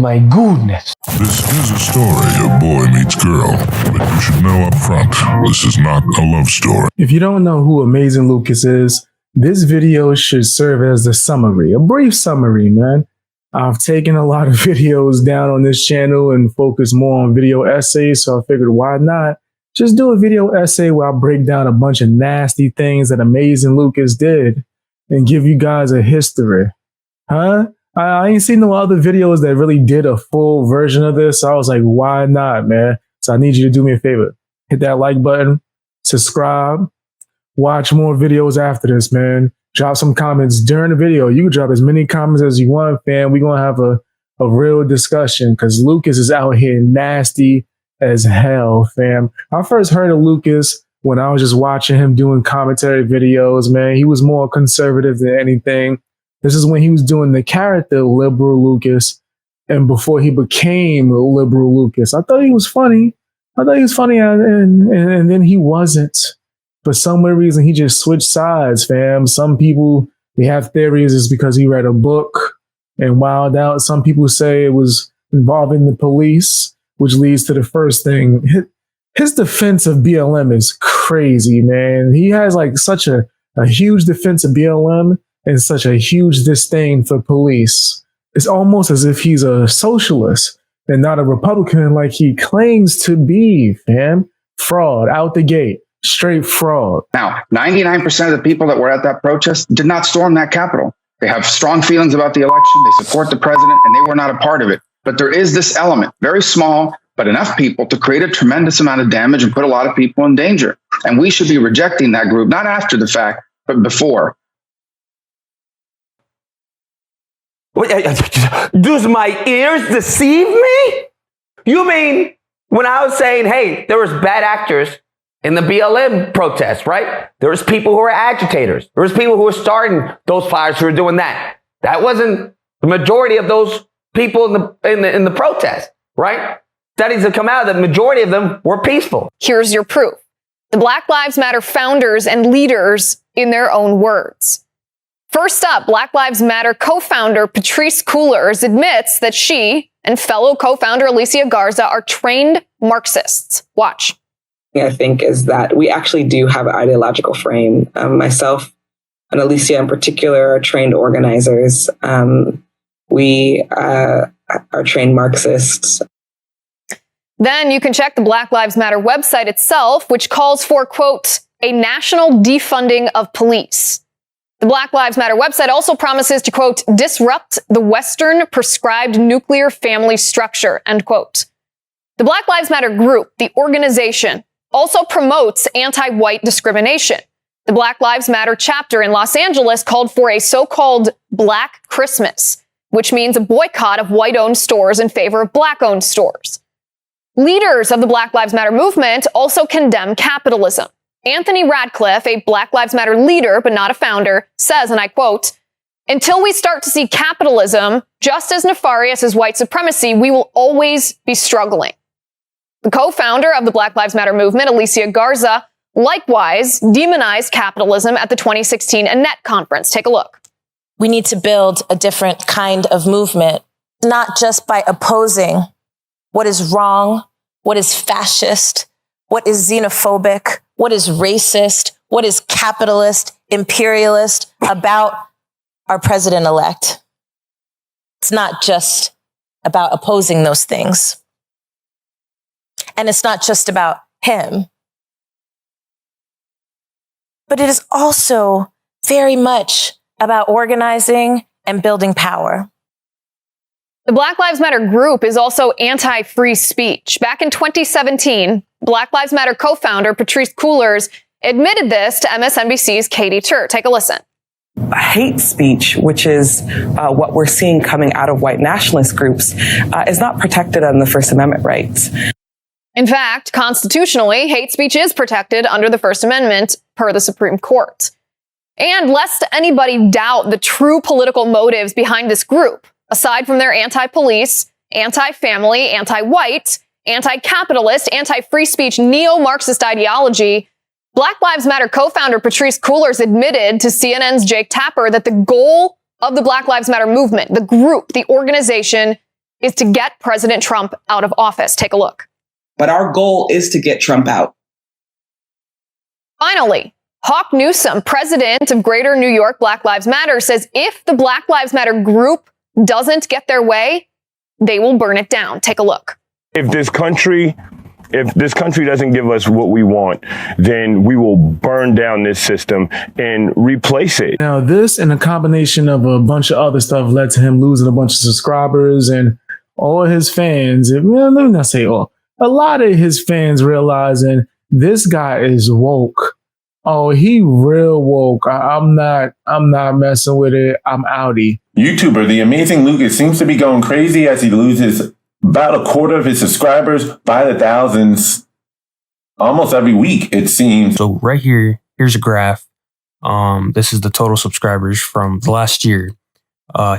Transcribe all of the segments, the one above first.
my goodness. This is a story of boy meets girl, but you should know up front, this is not a love story. If you don't know who Amazing Lucas is, this video should serve as the summary, a brief summary, man. I've taken a lot of videos down on this channel and focused more on video essays, so I figured why not just do a video essay where I break down a bunch of nasty things that Amazing Lucas did and give you guys a history. Huh? I ain't seen no other videos that really did a full version of this, so I was like, why not, man? So I need you to do me a favor. Hit that like button, subscribe, watch more videos after this, man. Drop some comments during the video. You can drop as many comments as you want, fam. We're going to have a real discussion because Lucas is out here nasty as hell, fam. I first heard of Lucas when I was just watching him doing commentary videos, man. He was more conservative than anything. This is when he was doing the character Liberal Lucas and before he became Liberal Lucas. I thought he was funny. And then he wasn't. For some weird reason, he just switched sides, fam. Some people, they have theories it's because he read a book and wilded out. Some people say it was involving the police, which leads to the first thing. His defense of BLM is crazy, man. He has like such a huge defense of BLM and such a huge disdain for police. It's almost as if he's a socialist and not a Republican like he claims to be, fam. Fraud out the gate. Straight fraud. Now, 99% of the people that were at that protest did not storm that Capitol. They have strong feelings about the election. They support the president, and they were not a part of it. But there is this element, very small, but enough people to create a tremendous amount of damage and put a lot of people in danger. And we should be rejecting that group, not after the fact, but before. Does my ears deceive me? You mean when I was saying, hey, there was bad actors in the BLM protests, right? There was people who were agitators. There was people who were starting those fires who were doing that. That wasn't the majority of those people in the protest, right? Studies have come out that the majority of them were peaceful. Here's your proof. The Black Lives Matter founders and leaders in their own words. First up, Black Lives Matter co-founder Patrisse Cullors admits that she and fellow co-founder Alicia Garza are trained Marxists. Watch. I think is that we actually do have an ideological frame. Myself and Alicia in particular are trained organizers. We are trained Marxists. Then you can check the Black Lives Matter website itself, which calls for, quote, a national defunding of police. The Black Lives Matter website also promises to, quote, disrupt the Western prescribed nuclear family structure, end quote. The Black Lives Matter group, the organization, also promotes anti-white discrimination. The Black Lives Matter chapter in Los Angeles called for a so-called Black Christmas, which means a boycott of white-owned stores in favor of black-owned stores. Leaders of the Black Lives Matter movement also condemn capitalism. Anthony Radcliffe, a Black Lives Matter leader but not a founder, says, and I quote, until we start to see capitalism just as nefarious as white supremacy, we will always be struggling. The co-founder of the Black Lives Matter movement, Alicia Garza, likewise demonized capitalism at the 2016 Annette conference. Take a look. We need to build a different kind of movement, not just by opposing what is wrong, what is fascist, what is xenophobic, what is racist, what is capitalist, imperialist about our president-elect. It's not just about opposing those things. And it's not just about him. But it is also very much about organizing and building power. The Black Lives Matter group is also anti-free speech. Back in 2017, Black Lives Matter co-founder Patrisse Cullors admitted this to MSNBC's Katie Tur. Take a listen. Hate speech, which is what we're seeing coming out of white nationalist groups, is not protected under the First Amendment rights. In fact, constitutionally, hate speech is protected under the First Amendment per the Supreme Court. And lest anybody doubt the true political motives behind this group, aside from their anti-police, anti-family, anti-white, anti-capitalist, anti-free speech, neo-Marxist ideology, Black Lives Matter co-founder Patrisse Cullors admitted to CNN's Jake Tapper that the goal of the Black Lives Matter movement, the group, the organization, is to get President Trump out of office. Take a look. But our goal is to get Trump out. Finally, Hawk Newsom, president of Greater New York Black Lives Matter, says if the Black Lives Matter group doesn't get their way, they will burn it down. Take a look. If this country doesn't give us what we want, then we will burn down this system and replace it. Now, this and a combination of a bunch of other stuff led to him losing a bunch of subscribers and all his fans. Well, let me not say all. A lot of his fans realizing this guy is woke. Oh, he real woke. I'm not messing with it. I'm outie. YouTuber The Amazing Lucas seems to be going crazy as he loses about a quarter of his subscribers by the thousands almost every week, it seems. So right here, here's a graph. This is the total subscribers from the last year.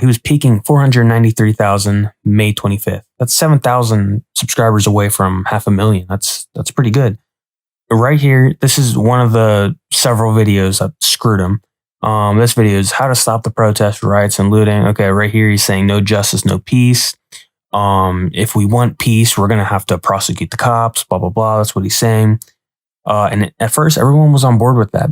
He was peaking 493,000 May 25th. That's 7,000 subscribers away from 500,000. That's pretty good. Right here, this is one of the several videos that screwed him. This video is how to stop the protest, riots, and looting. Okay, right here he's saying no justice, no peace. If we want peace, we're gonna have to prosecute the cops. Blah blah blah. That's what he's saying. And at first, everyone was on board with that.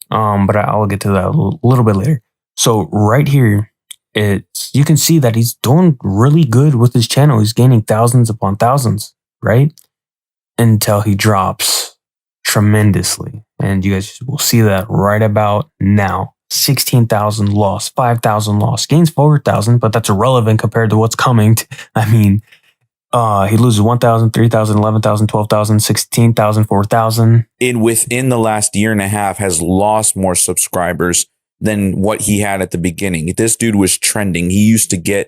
But I'll get to that a little bit later. So right here, you can see that he's doing really good with his channel. He's gaining thousands upon thousands, right? Until he drops tremendously. And you guys will see that right about now. 16,000 lost, 5,000 lost, gains 4,000, but that's irrelevant compared to what's coming. I mean, he loses 1,000, 3,000, 11,000, 12,000, 16,000, 4,000. Within the last year and a half has lost more subscribers than what he had at the beginning. This dude was trending. He used to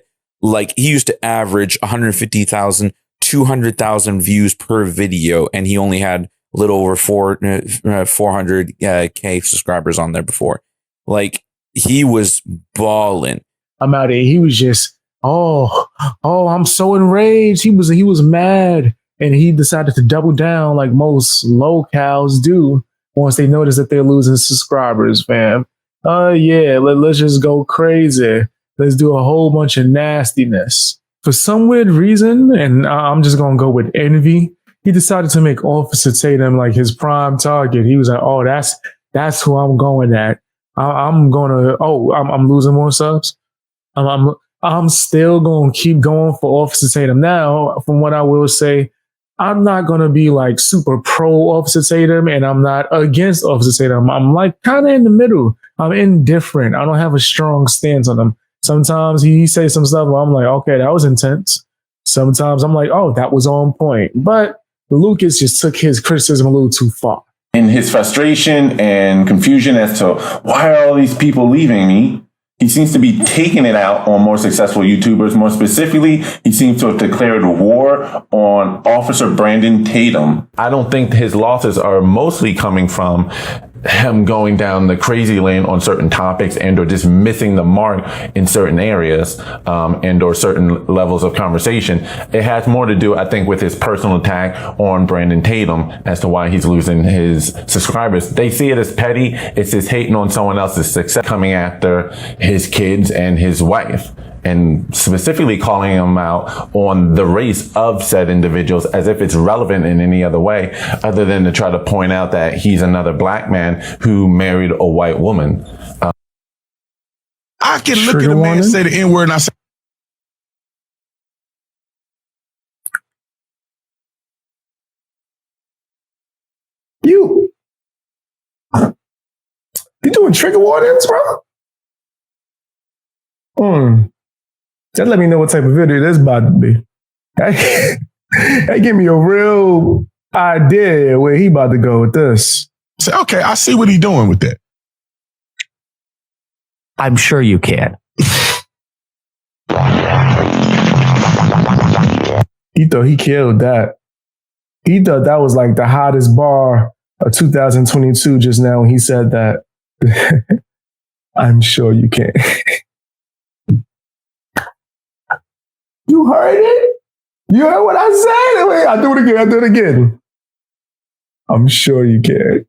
average 150,000, 200,000 views per video, and he only had a little over 400K subscribers on there before. Like, he was balling. I'm out here. He was just, I'm so enraged. He was mad, and he decided to double down like most locals do once they notice that they're losing subscribers, fam. Let's just go crazy. Let's do a whole bunch of nastiness. For some weird reason, and I'm just going to go with envy, he decided to make Officer Tatum like his prime target. He was like, oh, that's who I'm going at. I'm losing more subs. I'm still going to keep going for Officer Tatum. Now, from what I will say, I'm not going to be like super pro Officer Tatum, and I'm not against Officer Tatum. I'm like kind of in the middle. I'm indifferent. I don't have a strong stance on him. Sometimes he says some stuff where I'm like, okay, that was intense. Sometimes I'm like, oh, that was on point. But Lucas just took his criticism a little too far. In his frustration and confusion as to why are all these people leaving me, he seems to be taking it out on more successful YouTubers. More specifically, he seems to have declared war on Officer Brandon Tatum. I don't think his losses are mostly coming from him going down the crazy lane on certain topics and or just missing the mark in certain areas and or certain levels of conversation. It has more to do, I think, with his personal attack on Brandon Tatum as to why he's losing his subscribers. They see it as petty. It's just hating on someone else's success, coming after his kids and his wife, and specifically calling him out on the race of said individuals as if it's relevant in any other way other than to try to point out that he's another black man who married a white woman. I can look at a man say the N-word and I say, You doing trigger warnings, bro? Just let me know what type of video this about to be. That give me a real idea where he about to go with this. say, okay, I see what he's doing with that. I'm sure you can. He thought he killed that. He thought that was like the hottest bar of 2022 just now when he said that. I'm sure you can. You heard it? You heard what I said? Wait, I'll do it again. I'm sure you can.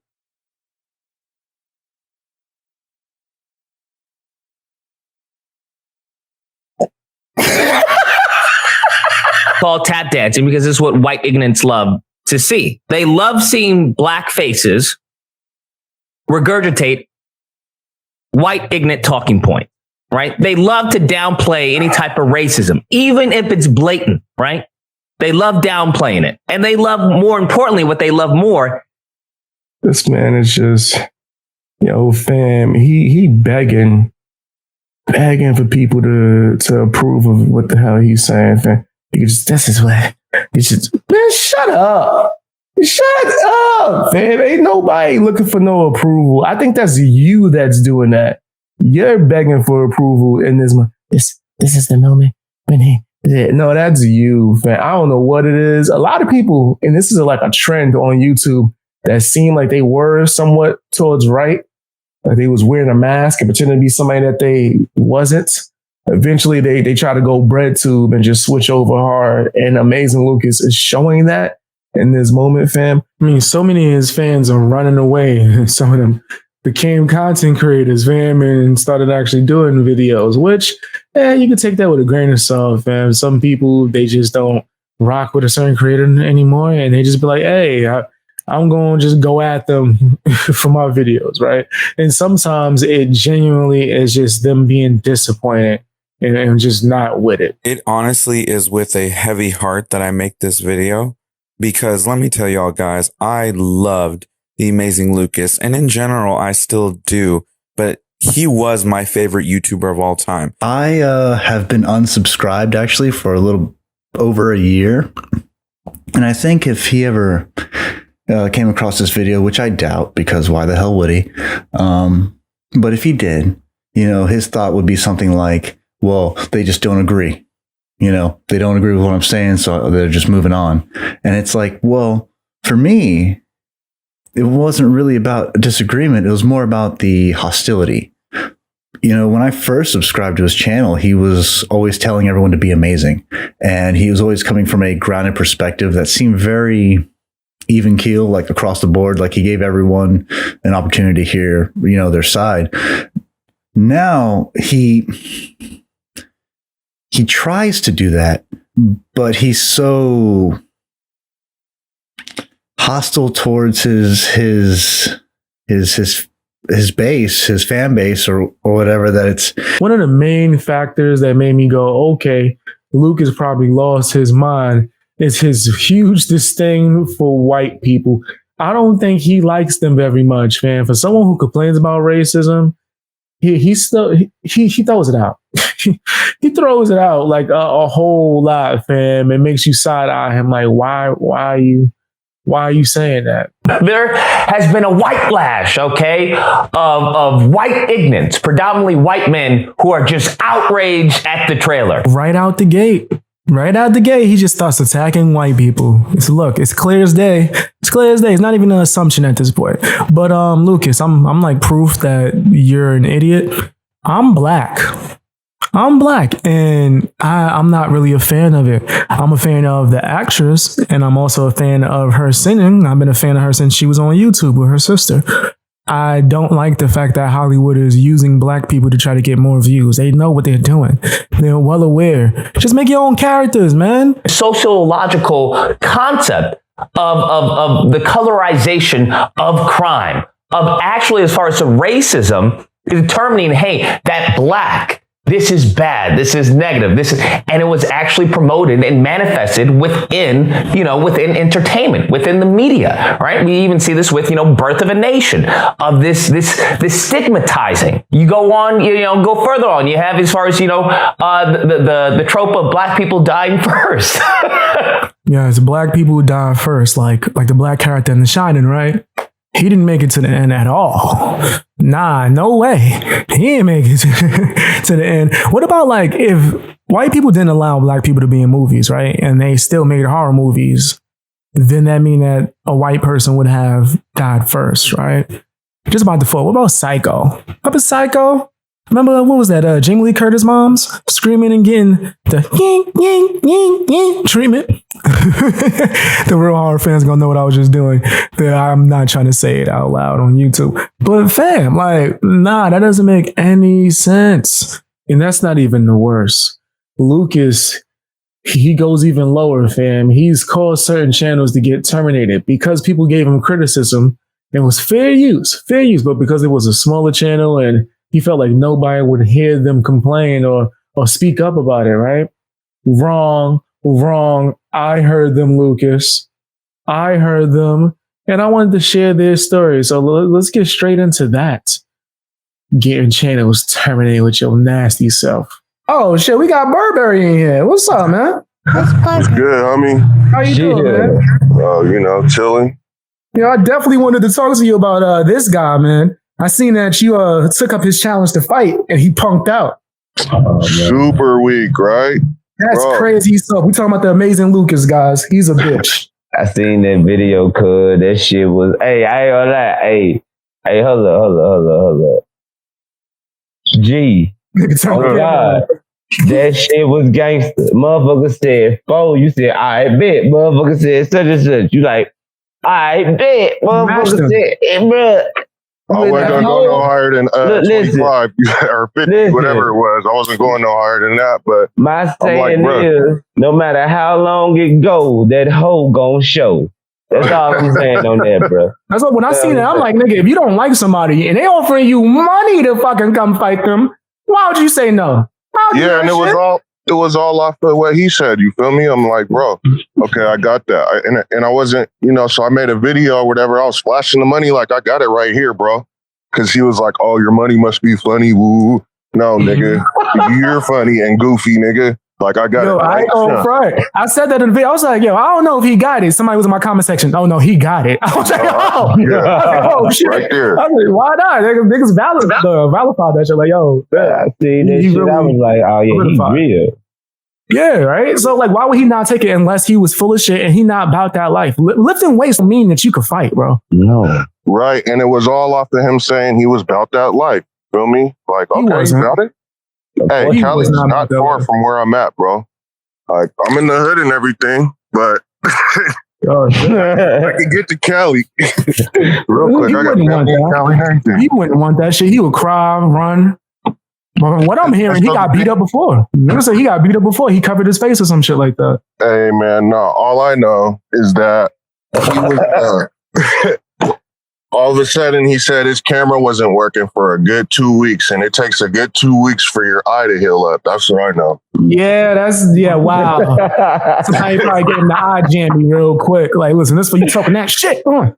call tap dancing because it's what white ignorants love to see. They love seeing black faces regurgitate white ignorant talking point, right? They love to downplay any type of racism, even if it's blatant, right? They love downplaying it. And they love, more importantly, what they love more. This man is just, fam, he begging for people to approve of what the hell he's saying, fam. This is what, man, shut up. Shut up, fam. Ain't nobody looking for no approval. I think that's you that's doing that. You're begging for approval in this. This is the moment when no, that's you, fam. I don't know what it is. A lot of people, and this is like a trend on YouTube, that seemed like they were somewhat towards right. Like they was wearing a mask and pretending to be somebody that they wasn't. Eventually, they try to go bread tube and just switch over hard. And Amazing Lucas is showing that in this moment, fam. I mean, so many of his fans are running away. Some of them became content creators, fam, and started actually doing videos, which, you can take that with a grain of salt, fam. Some people, they just don't rock with a certain creator anymore. And they just be like, hey, I'm going to just go at them for my videos, right? And sometimes it genuinely is just them being disappointed and just not with it. It honestly is with a heavy heart that I make this video, because let me tell y'all guys, I loved the Amazing Lucas, and in general, I still do, but he was my favorite YouTuber of all time. I have been unsubscribed actually for a little over a year. And I think if he ever came across this video, which I doubt, because why the hell would he? But if he did, his thought would be something like, well, they just don't agree. They don't agree with what I'm saying, so they're just moving on. And it's like, well, for me, it wasn't really about disagreement. It was more about the hostility. When I first subscribed to his channel, he was always telling everyone to be amazing. And he was always coming from a grounded perspective that seemed very even keel, like across the board, like he gave everyone an opportunity to hear, their side. Now he tries to do that, but he's so hostile towards his base, his fan base, or whatever, that it's one of the main factors that made me go, okay, Lucas probably lost his mind. Is his huge disdain for white people. I don't think he likes them very much, man. For someone who complains about racism, he throws it out. He throws it out like a whole lot, fam. It makes you side eye him, like, why are you saying that? There has been a white lash, okay, of white ignorance, predominantly white men who are just outraged at the trailer. Right out the gate, he just starts attacking white people. It's clear as day. It's clear as day. It's not even an assumption at this point. But Lucas, I'm like proof that you're an idiot. I'm black, and I'm not really a fan of it. I'm a fan of the actress, and I'm also a fan of her singing. I've been a fan of her since she was on YouTube with her sister. I don't like the fact that Hollywood is using black people to try to get more views. They know what they're doing. They're well aware. Just make your own characters, man. Sociological concept of the colorization of crime, of actually, as far as the racism, determining, hey, that black, this is bad, this is negative, and it was actually promoted and manifested within entertainment, within the media, right? We even see this with, Birth of a Nation, of this stigmatizing. You go on, go further on. You have, as far as, the trope of black people dying first. Yeah, it's black people who die first, like the black character in The Shining, right? He didn't make it to the end at all. Nah, no way. He didn't make it to the end. What about like if white people didn't allow black people to be in movies, right? And they still made horror movies, then that mean that a white person would have died first, right? Just about the foot. What about Psycho? Up in Psycho? Remember, what was that? Jamie Lee Curtis moms screaming and getting the ying, ying, ying, ying treatment. The real horror fans gonna know what I was just doing. That I'm not trying to say it out loud on YouTube. But fam, that doesn't make any sense. And that's not even the worst. Lucas he goes even lower, fam. He's caused certain channels to get terminated because people gave him criticism. It was fair use, but because it was a smaller channel and he felt like nobody would hear them complain or speak up about it, right? Wrong. I heard them, Lucas. I heard them. And I wanted to share their story. So let's get straight into that. Getting channels terminated with your nasty self. Oh, shit. We got Burberry in here. What's up, man? What's good, homie? How you doing, man? You know, chilling. Yeah, I definitely wanted to talk to you about this guy, man. I seen that you took up his challenge to fight and he punked out. Super weak, right? That's crazy stuff. We talking about the amazing Lucas, guys. He's a bitch. I seen that video, cuz that shit was. Hey, I ain't gonna lie. Hey, hold up. G. Oh God, that shit was gangster. Motherfucker said, "Foe." You said, "I bet." Motherfucker said, "Such and such." You like, "I bet." Motherfucker said, "Hey, bruh." I wasn't gonna go no higher than 25 or 50, whatever it was. I wasn't going no higher than that. But my saying is, no matter how long it go, that hoe gon' show. That's all I'm saying on that, bro. That's what when I seen it, I'm like, nigga, if you don't like somebody and they offering you money to fucking come fight them, why would you say no? Yeah, and it was all off of what he said. You feel me? I'm like, bro, okay, I got that. And I wasn't, so I made a video or whatever. I was flashing the money like I got it right here, bro. Because he was like, oh, your money must be funny. Woo. No, nigga, you're funny and goofy, nigga. Like I got it. I ain't gonna front. I said that in the video. I was like, yo, I don't know if he got it. Somebody was in my comment section. Oh no, he got it. I was like, oh shit. Right there. I was like, why not? Niggas validated that shit. Like, yo, I see that shit. Really, I was like, oh yeah, he's real. Yeah, right. So like, why would he not take it unless he was full of shit and he not about that life? Lifting weights don't mean that you could fight, bro. No. Right, and it was all off of him saying he was about that life. Feel me? Like, okay, he's about it. Hey, Cali's not far from where I'm at, bro. Like, I'm in the hood and everything, but I can get to Cali real quick. I got family in Cali and everything. He wouldn't want that shit. He would cry, run. But what I'm hearing, he got beat up before. Remember, say he got beat up before. He covered his face or some shit like that. Hey, man, no. All I know is that he was. All of a sudden, he said his camera wasn't working for a good 2 weeks, and it takes a good 2 weeks for your eye to heal up. That's what I know. Yeah, wow. Somebody probably getting the eye jammy real quick. Like, listen, this is for you talking that shit. Right.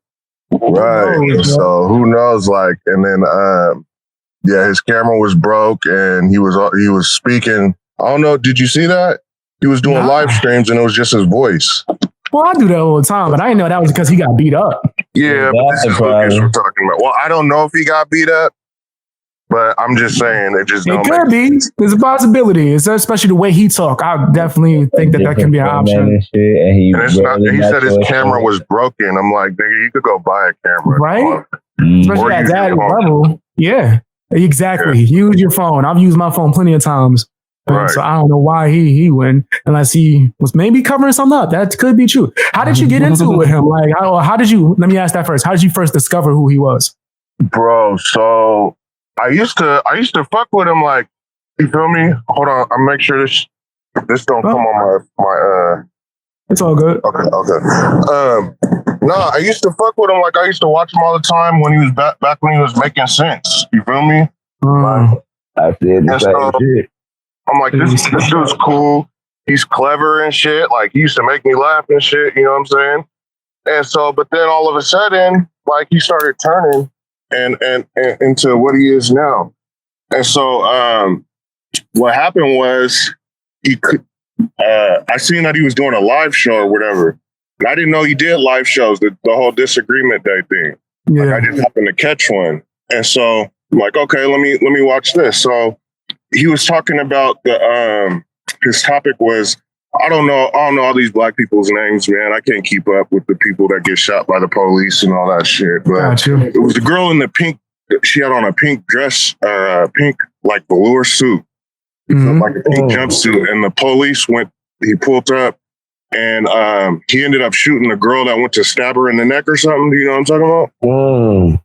So who knows? Like, and then, his camera was broke, and he was speaking. I don't know. Did you see that? He was doing live streams, and it was just his voice. Well, I do that all the time, but I didn't know that was because he got beat up. Yeah, but this is Lucas we're talking about. Well, I don't know if he got beat up, but I'm just saying it just don't. It could be. There's a possibility. It's especially the way he talk. I definitely think that can be an option. And it's not, he said his camera was broken. I'm like, nigga, you could go buy a camera, right? Especially at that level. Yeah, exactly. Yeah. Use your phone. I've used my phone plenty of times. Right. So I don't know why he went unless he was maybe covering something up. That could be true. How did you get into it with him? Like, how did you? Let me ask that first. How did you first discover who he was? Bro, so I used to fuck with him. Like, you feel me? Hold on, I'll make sure this don't come on my. It's all good. Okay. No, I used to fuck with him. Like, I used to watch him all the time when he was back when he was making sense. You feel me? I said the same shit. I'm like, this dude's cool. He's clever and shit. Like, he used to make me laugh and shit. You know what I'm saying? And so, but then all of a sudden, like, he started turning and into what he is now. And so, what happened was I seen that he was doing a live show or whatever. And I didn't know he did live shows, the whole disagreement day thing. Yeah. Like, I just happened to catch one. And so I'm like, okay, let me watch this. So he was talking about his topic was, I don't know all these black people's names, man. I can't keep up with the people that get shot by the police and all that shit. But it was the girl in the pink. She had on a pink dress, pink like velour suit, like a pink jumpsuit. And the police he pulled up, and he ended up shooting the girl that went to stab her in the neck or something. Do you know what I'm talking about?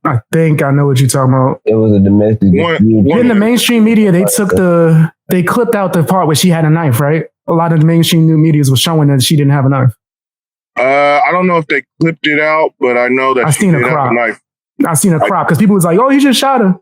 I think I know what you're talking about. It was a domestic. In the mainstream media, they clipped out the part where she had a knife, right? a lot of the mainstream new medias was showing that she didn't have a knife. I don't know if they clipped it out, but I know that I she seen a did have crop. a knife. I seen a crop because people was like, "Oh, he just shot her."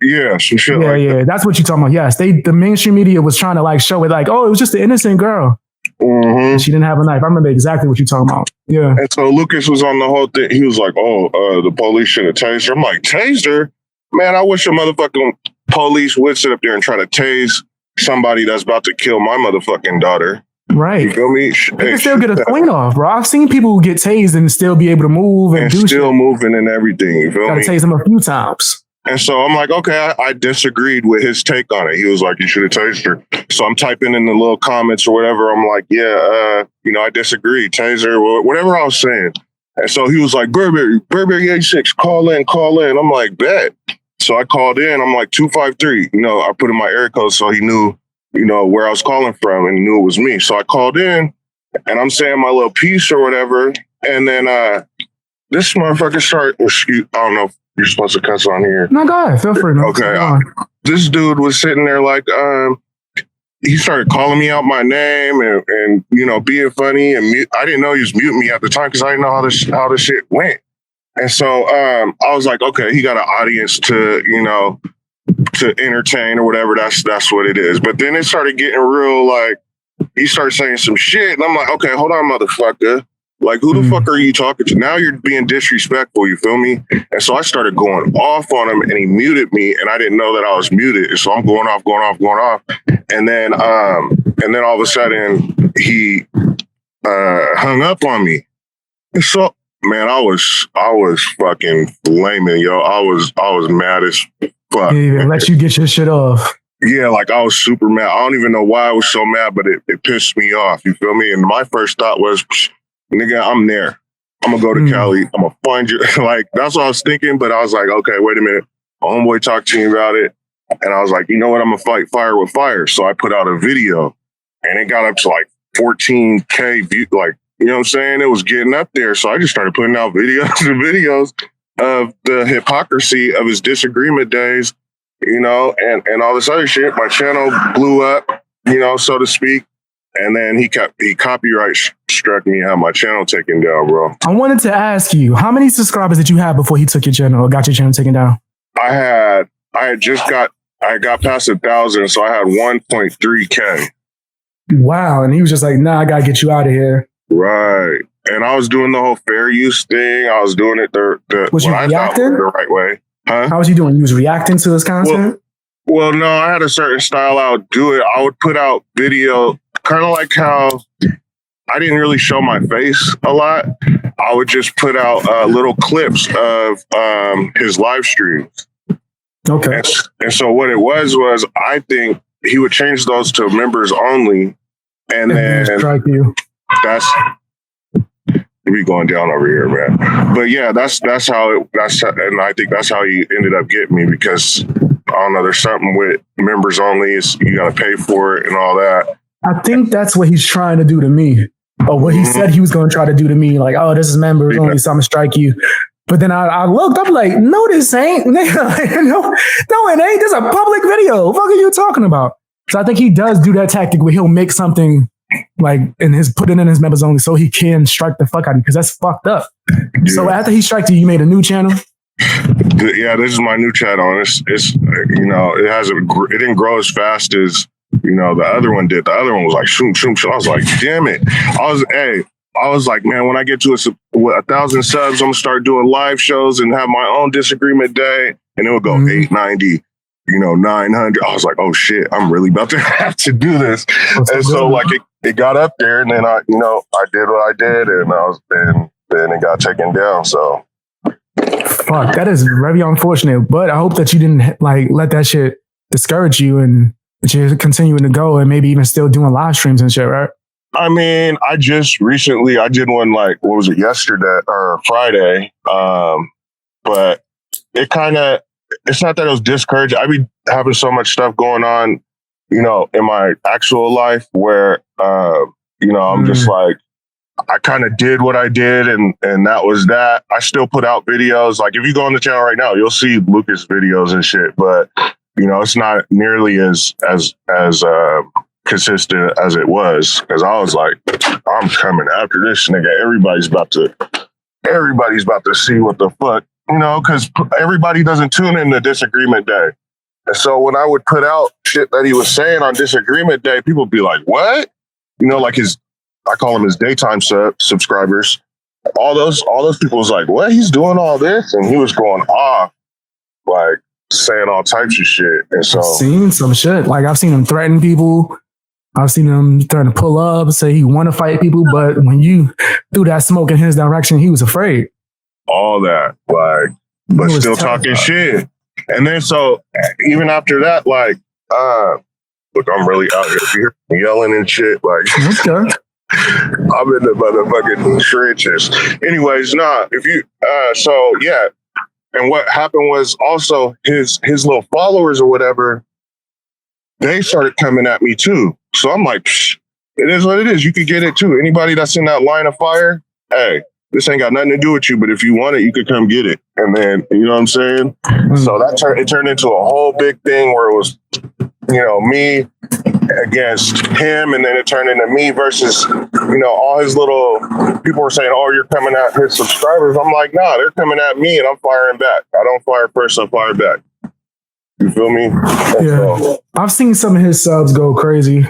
Yeah, some shit Yeah, like yeah, that's what you talking about. Yes, the mainstream media was trying to like show it like, "Oh, it was just an innocent girl. She didn't have a knife." I remember exactly what you talking about. Yeah. And so Lucas was on the whole thing. He was like, the police should have tased her. I'm like, tased her? Man, I wish a motherfucking police would sit up there and try to tase somebody that's about to kill my motherfucking daughter. Right. You feel me? They can still get a swing off, bro. I've seen people who get tased and still be able to move and do still shit. moving and everything. You feel Gotta me? tase them a few times. And so I'm like, okay, I disagreed with his take on it. He was like, you should have tased her. So I'm typing in the little comments or whatever. I'm like, yeah, I disagree. Taser, whatever I was saying. And so he was like, Burberry 86, call in. I'm like, bet. So I called in. I'm like, 253. I put in my area code so he knew, where I was calling from and he knew it was me. So I called in and I'm saying my little piece or whatever. And then this motherfucker started, I don't know if you're supposed to cuss on here. No, go ahead. Feel free. Man. Okay. This dude was sitting there like, he started calling me out my name and being funny. And I didn't know he was muting me at the time because I didn't know how this shit went. And so I was like, okay, he got an audience to entertain or whatever. That's what it is. But then it started getting real, like, he started saying some shit. And I'm like, okay, hold on, motherfucker. Like, who the fuck are you talking to? Now you're being disrespectful, you feel me? And so I started going off on him and he muted me and I didn't know that I was muted. And so I'm going off. And then all of a sudden he hung up on me. And so, man, I was fucking flaming, yo. I was mad as fuck. Yeah, let you get your shit off. Yeah, like I was super mad. I don't even know why I was so mad, but it pissed me off. You feel me? And my first thought was, nigga, I'm there. I'm gonna go to Cali. I'm gonna find you. Like, that's what I was thinking. But I was like, okay, wait a minute. My homeboy talked to me about it. And I was like, you know what? I'm gonna fight fire with fire. So I put out a video and it got up to like 14K views. Like, you know what I'm saying? It was getting up there. So I just started putting out videos of the hypocrisy of his disagreement days, and all this other shit. My channel blew up, so to speak. And then he copyright struck me and had my channel taken down, bro. I wanted to ask you, how many subscribers did you have before he took your channel or got your channel taken down? I got past 1,000, so I had 1.3K. Wow. And he was just like, nah, I gotta get you out of here. Right. And I was doing the whole fair use thing. I was doing it was you reacting the right way. Huh? How was you doing? You was reacting to this content? Well, no, I had a certain style I would do it. I would put out video, kind of like how I didn't really show my face a lot. I would just put out little clips of his live streams. Okay. And so what it was I think he would change those to members only. And then strike you. That's we going down over here, man. But yeah, and I think that's how he ended up getting me because I don't know, there's something with members only. You got to pay for it and all that. I think that's what he's trying to do to me, or what he said he was going to try to do to me. Like, oh, this is members only, so I'm gonna strike you. But then I looked, I'm like, no, this ain't. No, it ain't. This is a public video. What the fuck are you talking about? So I think he does do that tactic where he'll make something like put it in his members only so he can strike the fuck out of you because that's fucked up. Yeah. So after he struck you made a new channel? Yeah, this is my new channel. It's it didn't grow as fast as the other one did. The other one was like shoom. I was like, damn it. I was like, man, when I get to 1,000 subs, I'm gonna start doing live shows and have my own disagreement day, and it would go 890. 900. I was like, oh shit, I'm really about to have to do this. And so like it got up there and then I did what I did and then it got taken down. So fuck, that is very unfortunate. But I hope that you didn't let that shit discourage you and that you're continuing to go and maybe even still doing live streams and shit, right? I mean, I just recently I did one yesterday or Friday. But it's not that it was discouraging. I be having so much stuff going on, in my actual life where, I'm just like, I kind of did what I did and that was that. I still put out videos. Like if you go on the channel right now, you'll see Lucas videos and shit, but it's not nearly as consistent as it was, because I was like, I'm coming after this nigga. Everybody's about to see what the fuck, because everybody doesn't tune in to Disagreement Day. And so when I would put out shit that he was saying on Disagreement Day, people would be like, what? Like I call them his daytime subscribers. All those people was like, what? He's doing all this? And he was going off, like saying all types of shit. And so I've seen some shit. Like I've seen him threaten people. I've seen him trying to pull up, say he want to fight people, but when you threw that smoke in his direction, he was afraid. All that, like, but still talking shit. And then so even after that, like, look, I'm really out here yelling and shit. Like, okay. I'm in the motherfucking trenches. Anyways, if you, so yeah. And what happened was also his little followers or whatever, they started coming at me too. So I'm like, it is what it is. You could get it too. Anybody that's in that line of fire, hey, this ain't got nothing to do with you, but if you want it, you could come get it. And then, you know what I'm saying? So it turned into a whole big thing where it was, me against him, and then it turned into me versus, all his little people were saying, oh, you're coming at his subscribers. I'm like, nah, they're coming at me and I'm firing back. I don't fire first, I fire back. You feel me? Yeah. I've seen some of his subs go crazy,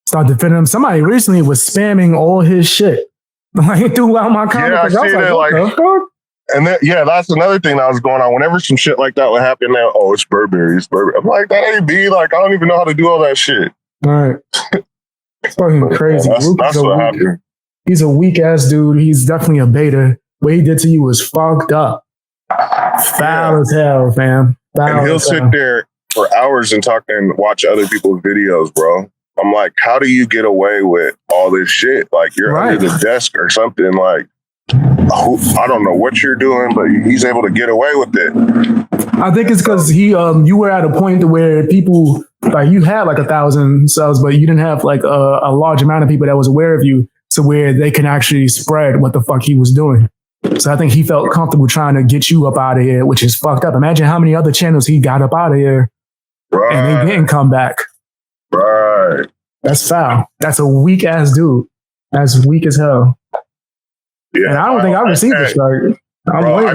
start defending him. Somebody recently was spamming all his shit. Like throughout my comments. Yeah, I see that. Like, and then, that's another thing that was going on. Whenever some shit like that would happen, now, oh, it's Burberry. I'm like, that ain't me. Like, I don't even know how to do all that shit. All right. It's fucking crazy. That's what happened. He's a weak ass dude. He's definitely a beta. What he did to you was fucked up. Foul as hell, fam. And he'll sit there for hours and talk and watch other people's videos, bro. I'm like, how do you get away with all this shit? Like, you're under the desk or something. Like, I don't know what you're doing, but he's able to get away with it. I think it's because you were at a point where people, like, you had like 1,000 subs, but you didn't have like a large amount of people that was aware of you to where they can actually spread what the fuck he was doing. So I think he felt comfortable trying to get you up out of here, which is fucked up. Imagine how many other channels he got up out of here and they didn't come back. Right. That's foul. That's a weak ass dude. That's weak as hell. Yeah, and I don't think I received a strike. I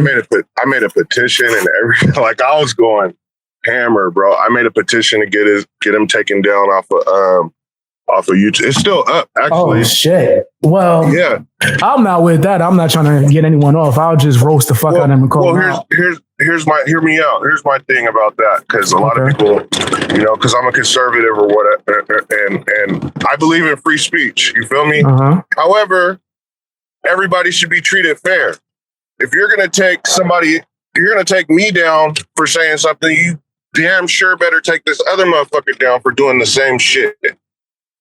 made a petition and everything. Like, I was going hammer, bro. I made a petition to get him taken down off of YouTube. It's still up, actually. Oh shit. Well, yeah. I'm not with that. I'm not trying to get anyone off. I'll just roast the fuck out of him and call him out. Hear me out. Here's my thing about that, because a lot of people, because I'm a conservative or whatever, and I believe in free speech. You feel me? However, everybody should be treated fair. If you're gonna take me down for saying something, you damn sure better take this other motherfucker down for doing the same shit.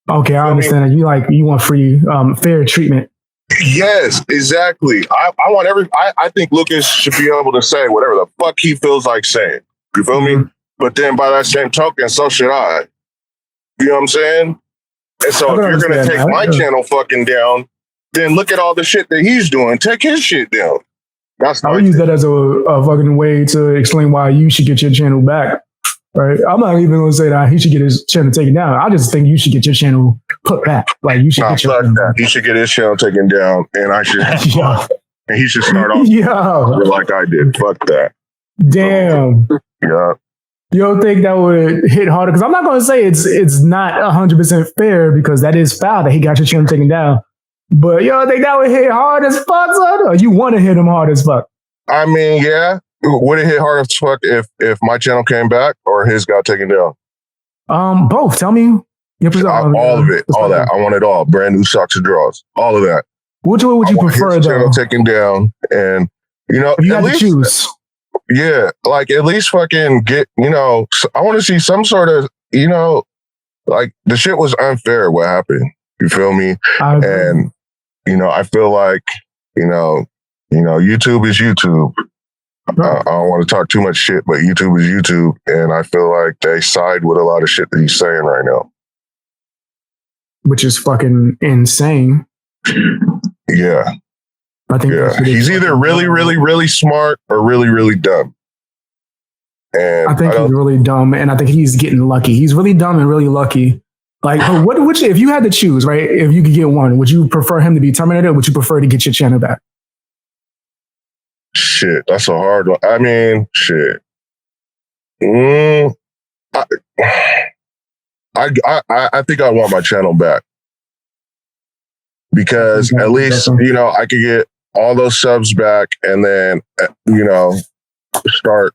Okay, I understand that. You want free, fair treatment. Yes, exactly. I think Lucas should be able to say whatever the fuck he feels like saying. You feel me? But then by that same token, so should I. You know what I'm saying? And so if you're gonna take my channel fucking down, then look at all the shit that he's doing. Take his shit down. I would use that as a fucking way to explain why you should get your channel back. Right? I'm not even going to say that he should get his channel taken down. I just think you should get your channel put back. Like, you should get your channel that. He should get his channel taken down, and I should, and he should start off like I did. Fuck that. Damn. Yeah. You don't think that would hit harder? Because I'm not going to say it's not 100% fair, because that is foul that he got your channel taken down. But you don't think that would hit hard as fuck, son? Or you want to hit him hard as fuck? I mean, yeah. Would it hit hard as fuck if my channel came back or his got taken down? Both. Tell me your all of it. All that. I want it all. Brand new socks and drawers. All of that. Which one would you prefer, though? Channel taken down, and if you had to choose. Yeah, like at least fucking get. I want to see some sort of. Like the shit was unfair. What happened? You feel me? And I feel like YouTube is YouTube. I don't want to talk too much shit, but YouTube is YouTube, and I feel like they side with a lot of shit that he's saying right now. Which is fucking insane. Yeah. I think he's either really, really, really smart or really, really dumb. And I think he's really dumb, and I think he's getting lucky. He's really dumb and really lucky. Like, what would you, if you had to choose, right? If you could get one, would you prefer him to be terminated or would you prefer to get your channel back? Shit, that's a hard one. I mean, shit. I think I want my channel back because at least, you know, I could get all those subs back and then, you know, start.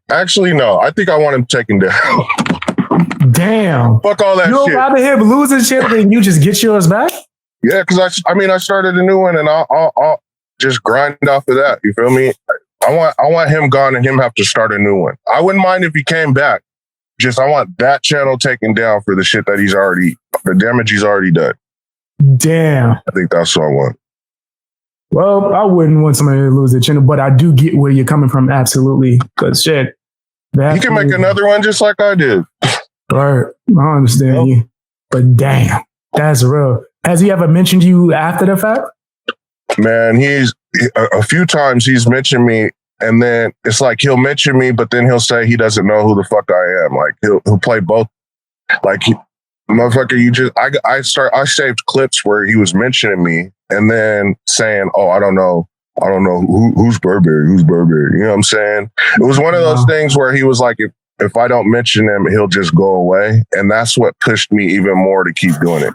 Actually, no, I think I want him taken down. Damn. Fuck all that shit. You'd rather him lose his channel than you just get yours back? Yeah, because I mean, I started a new one and I'll just grind off of that. You feel me? I want him gone and him have to start a new one. I wouldn't mind if he came back. Just I want that channel taken down for the shit that the damage he's already done. Damn. I think that's what I want. Well, I wouldn't want somebody to lose their channel, but I do get where you're coming from. Absolutely. Because shit. He can make another one just like I did. Right. I understand you. But damn, that's real. Has he ever mentioned you after the fact? Man, a few times he's mentioned me, and then it's like he'll mention me, but then he'll say he doesn't know who the fuck I am. Like he'll play both. Like motherfucker, I saved clips where he was mentioning me and then saying, "Oh, I don't know who's Burberry. You know what I'm saying?" It was one of those things where he was like, if I don't mention him, he'll just go away, and that's what pushed me even more to keep doing it.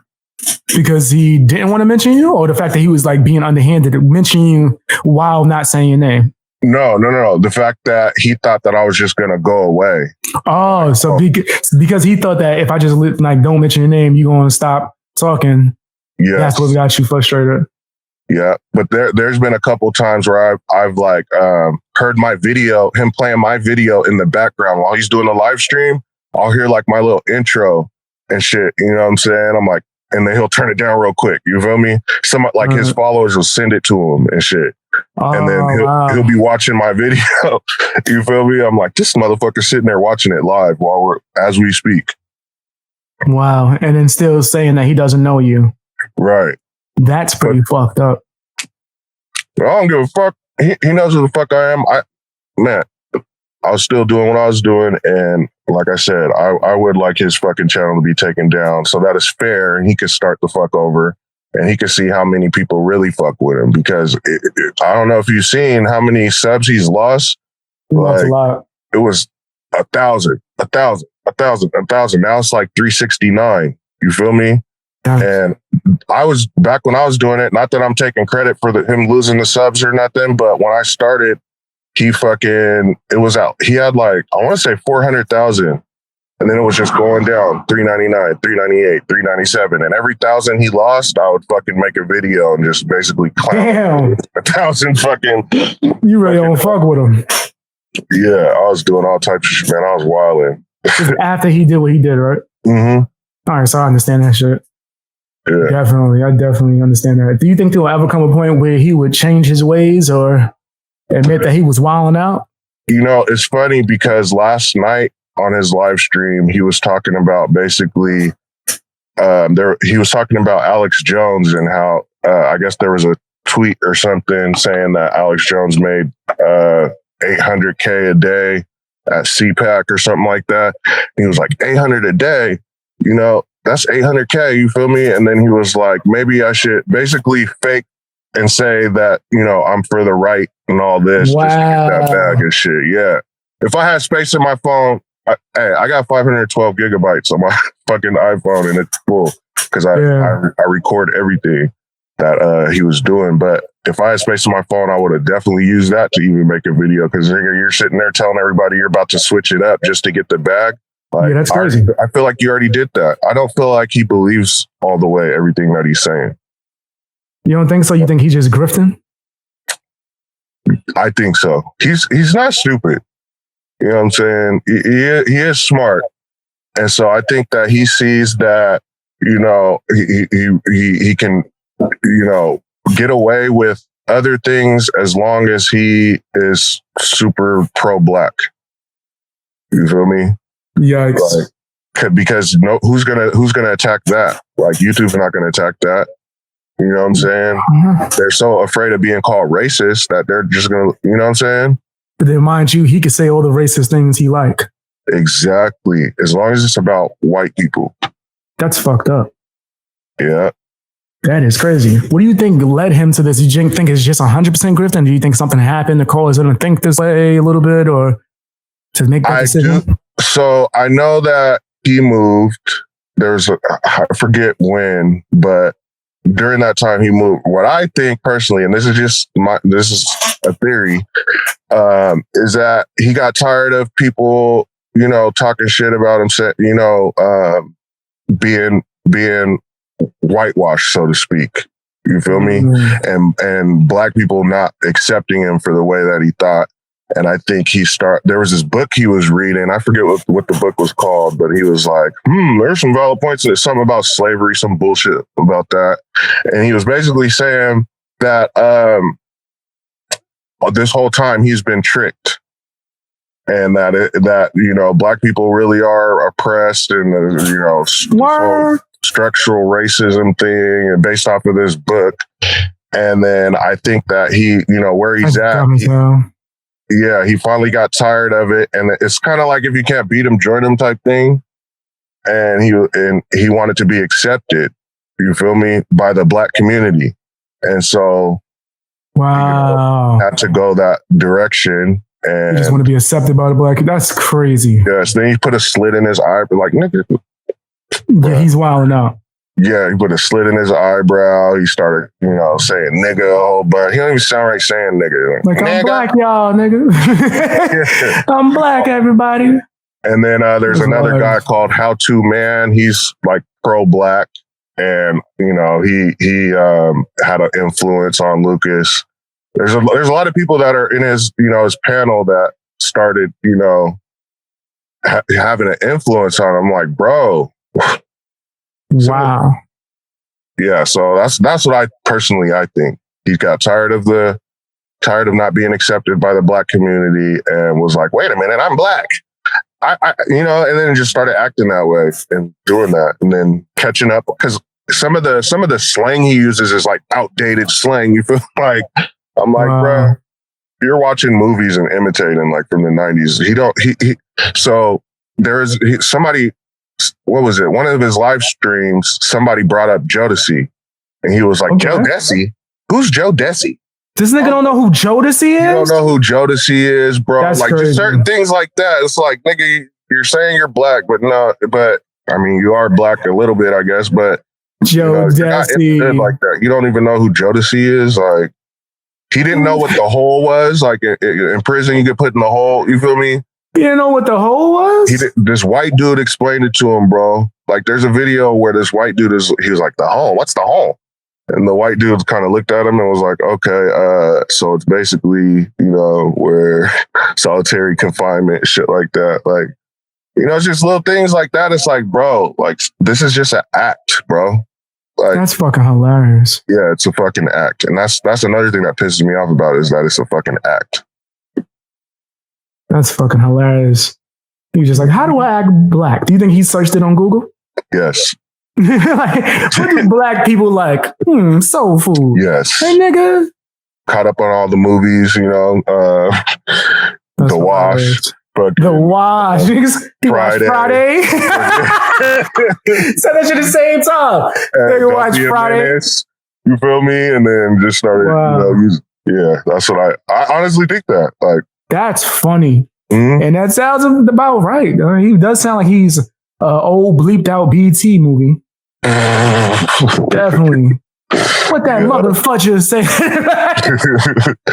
Because he didn't want to mention you, or the fact that he was like being underhanded, mentioning you while not saying your name? No. The fact that he thought that I was just gonna go away. Oh, so because he thought that if I just like don't mention your name, you're gonna stop talking. Yeah, that's what got you frustrated. Yeah, but there's been a couple times where I've like heard my video, him playing my video in the background while he's doing a live stream. I'll hear like my little intro and shit. You know what I'm saying? I'm like, and then he'll turn it down real quick. You feel me? Some like his followers will send it to him and shit. And then he'll be watching my video. You feel me? I'm like, this motherfucker sitting there watching it live as we speak. Wow. And then still saying that he doesn't know you. Right. That's pretty fucked up. I don't give a fuck. He knows who the fuck I am. I was still doing what I was doing. And like I said, I would like his fucking channel to be taken down so that it's fair and he could start the fuck over and he could see how many people really fuck with him. Because I don't know if you've seen how many subs he's lost. That's a lot. It was 1,000. Now it's like 369. You feel me? And I was back when I was doing it, not that I'm taking credit for him losing the subs or nothing, but when I started, it was out. He had like, I want to say 400,000. And then it was just going down 399, 398, 397. And every 1,000 he lost, I would fucking make a video and just basically clown 1,000 fucking. You really don't fuck with him. Yeah, I was doing all types of shit, man. I was wilding. After he did what he did, right? Mm-hmm. All right, so I understand that shit. Yeah. Definitely. I definitely understand that. Do you think there will ever come a point where he would change his ways or admit that he was wilding out? You know, it's funny because last night on his live stream, he was talking about basically, he was talking about Alex Jones and how, I guess there was a tweet or something saying that Alex Jones made $800K a day at CPAC or something like that. He was like, 800 a day, you know, that's 800K, you feel me? And then he was like, maybe I should basically fake and say that, you know, I'm for the right and all this just to get that bag and shit. Yeah. If I had space in my phone, I got 512 gigabytes on my fucking iPhone and it's full because I record everything that he was doing. But if I had space in my phone, I would have definitely used that to even make a video because you're sitting there telling everybody you're about to switch it up just to get the bag. Like, yeah, that's crazy. I feel like you already did that. I don't feel like he believes all the way everything that he's saying. You don't think so? You think he's just grifting? I think so. He's not stupid. You know what I'm saying? He is smart. And so I think that he sees that, you know, he can, you know, get away with other things as long as he is super pro-black. You feel me? Yikes. Like, because who's gonna attack that? Like YouTube's not gonna attack that. You know what I'm saying? Mm-hmm. They're so afraid of being called racist that they're just gonna, you know what I'm saying? But then mind you, he could say all the racist things he like. Exactly. As long as it's about white people. That's fucked up. Yeah. That is crazy. What do you think led him to this? Do you think it's just 100% grifting? Do you think something happened to cause him to think this way a little bit or to make that decision? So I know that he moved. I forget when, but during that time he moved. What I think personally, and this is a theory, is that he got tired of people, talking shit about him, being whitewashed, so to speak. You feel me? And black people not accepting him for the way that he thought. And I think there was this book he was reading. I forget what the book was called, but he was like, there's some valid points. There's something about slavery, some bullshit about that. And he was basically saying that this whole time he's been tricked. And that black people really are oppressed and, structural racism thing, and based off of this book. And then I think that he, where he's at, he finally got tired of it. And it's kind of like if you can't beat him, join him type thing. And he wanted to be accepted, you feel me, by the black community. And so had to go that direction. And you just want to be accepted by the black. That's crazy. Yes. Then he put a slit in his eye, like, nigga. Yeah, he's wilding out. Yeah, he put a slit in his eyebrow. He started, saying nigga a whole bunch. He don't even sound right saying nigga. Like, I'm black, y'all, nigga. I'm black, everybody. And then there's another guy called How To Man. He's like pro-black. And, he had an influence on Lucas. There's a lot of people that are in his panel that started, having an influence on him. Like, bro. Wow. Yeah, so that's what I think. He got tired of not being accepted by the black community and was like, wait a minute, I'm black. And then it just started acting that way and doing that and then catching up, because some of the slang he uses is like outdated slang. You feel like, I'm like, bro, you're watching movies and imitating like from the 90s. So somebody, what was it? One of his live streams, somebody brought up Jodeci, and he was like, Joe Desi? Who's Joe Desi? This nigga don't know who Jodeci is? You don't know who Jodeci is, bro. That's like crazy. Just certain things like that. It's like, nigga, you're saying you're black, but I mean, you are black a little bit, I guess, but Joe Desi. Like that. You don't even know who Jodeci is. Like, he didn't know what the hole was. Like in prison, you get put in the hole. You feel me? You didn't know what the hole was? This white dude explained it to him, bro. Like, there's a video where this white dude he was like, the hole? What's the hole? And the white dude kind of looked at him and was like, okay, so it's basically, where solitary confinement, shit like that. Like, it's just little things like that. It's like, bro, like, this is just an act, bro. Like, that's fucking hilarious. Yeah, it's a fucking act. And that's another thing that pisses me off about it, is that it's a fucking act. That's fucking hilarious. He was just like, how do I act black? Do you think he searched it on Google? Yes. Like, what do black people like? Soul food. Yes. Hey, nigga. Caught up on all the movies, The Wash. The Wash. He watched Friday. Said that shit at the same time. Nigga watched Friday. Menace, you feel me? And then just started, that's what I honestly think that. Like, that's funny. Mm-hmm. And that sounds about right. He does sound like he's an old bleeped out BT movie. Definitely. What that motherfucker said.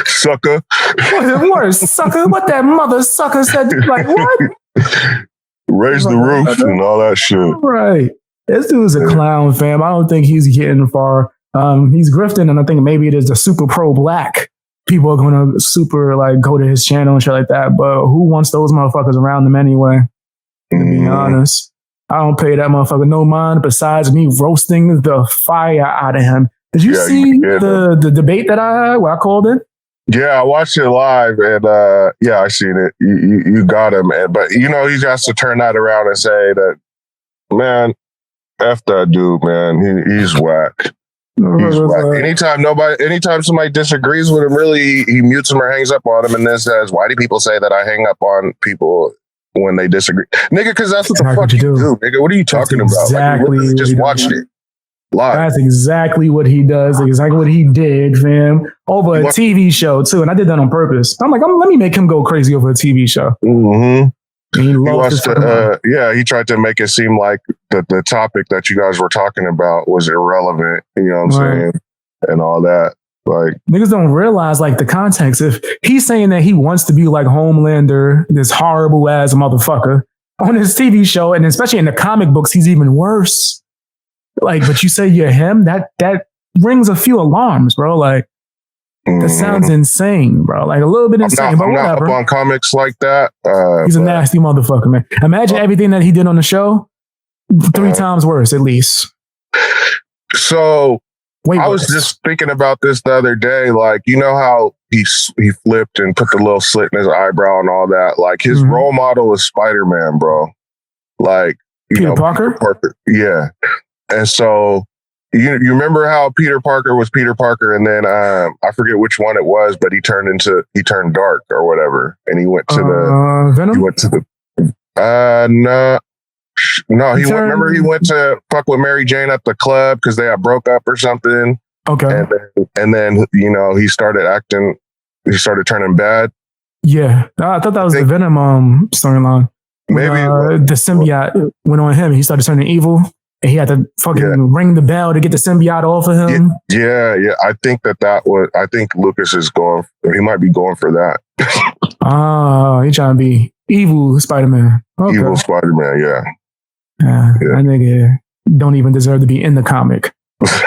Sucker. What sucker? What that mother sucker said. Like, what? Raise the roof and all that shit. Right. This dude's a clown, fam. I don't think he's getting far. He's grifting, and I think maybe it is the super pro black. People are going to super go to his channel and shit like that. But who wants those motherfuckers around them anyway? To be honest, I don't pay that motherfucker no mind besides me roasting the fire out of him. Did you see the debate that I called it? Yeah, I watched it live, and I seen it. You got him, but he has to turn that around and say that, man, F that dude, man. He's whack. He's whack. Anytime somebody disagrees with him, really, he mutes him or hangs up on him, and then says, "Why do people say that I hang up on people?" when they disagree, nigga. Because that's what the Exactly fuck what you you do. do, nigga. What are you talking about? Like, exactly you literally what just he watched does. it live. That's exactly what he does. Exactly what he did, fam. Over a TV show too, and I did that on purpose. I'm like, let me make him go crazy over a TV show. Mm-hmm. He wants to, he tried to make it seem like the topic that you guys were talking about was irrelevant, you know what I'm saying? And all that. Like, niggas don't realize like the context. If he's saying that he wants to be like Homelander, this horrible ass motherfucker on his TV show, and especially in the comic books, he's even worse. Like, but you say you're him, that rings a few alarms, bro. Like, that sounds insane, bro. Like a little bit insane, but I'm whatever. not up on comics like that. He's a nasty motherfucker, man. Imagine everything that he did on the show, 3 times worse, at least. So I was just thinking about this the other day. Like, you know how he flipped and put the little slit in his eyebrow and all that. Like, his role model is Spider-Man, bro. Like, Peter Parker? Yeah. And so you remember how Peter Parker was Peter Parker, and then I forget which one it was, but he turned dark or whatever, and he went to Venom. He went to the he went to fuck with Mary Jane at the club because they had broke up or something. Okay. And then he started turning bad. Yeah, I thought that was the Venom storyline. Maybe the symbiote went on him. He started turning evil. And he had to fucking ring the bell to get the symbiote off of him. Yeah. I think I think Lucas is he might be going for that. He trying to be evil Spider-Man. Okay. Evil Spider-Man, yeah. That nigga don't even deserve to be in the comic.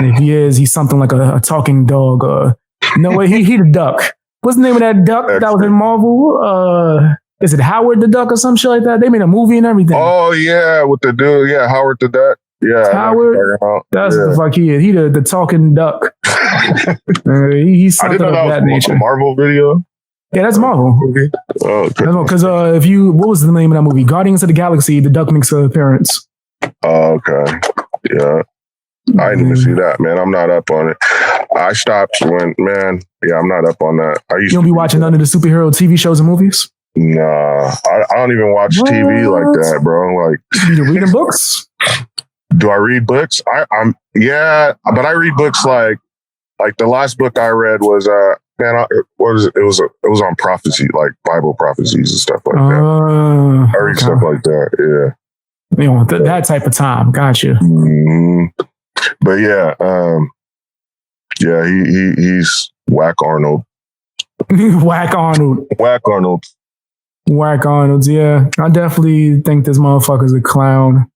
And if he is, he's something like a talking dog. No way, he the duck. What's the name of that duck that was in Marvel? Is it Howard the Duck or some shit like that? They made a movie and everything. Oh yeah, with the dude, Howard the Duck. Yeah, Howard. That's what the fuck he is. He the talking duck. He's something of that nature. A Marvel video. Yeah, that's Marvel. Oh, because what was the name of that movie? Guardians of the Galaxy. The duck makes an appearance. Oh, okay. Yeah. I didn't even see that, man. I'm not up on it. I stopped I'm not up on that. You don't be watching none of the superhero TV shows and movies? Nah, I don't even watch TV like that, bro. Like, you reading books? Do I read books? But I read books like the last book I read was it was on prophecy, like Bible prophecies and stuff like that. I read stuff like that. Yeah. You know, that type of time. Gotcha. Mm-hmm. But he's Whack Arnold. Whack Arnold. Whack Arnold. Whack Arnold. Yeah, I definitely think this motherfucker's a clown.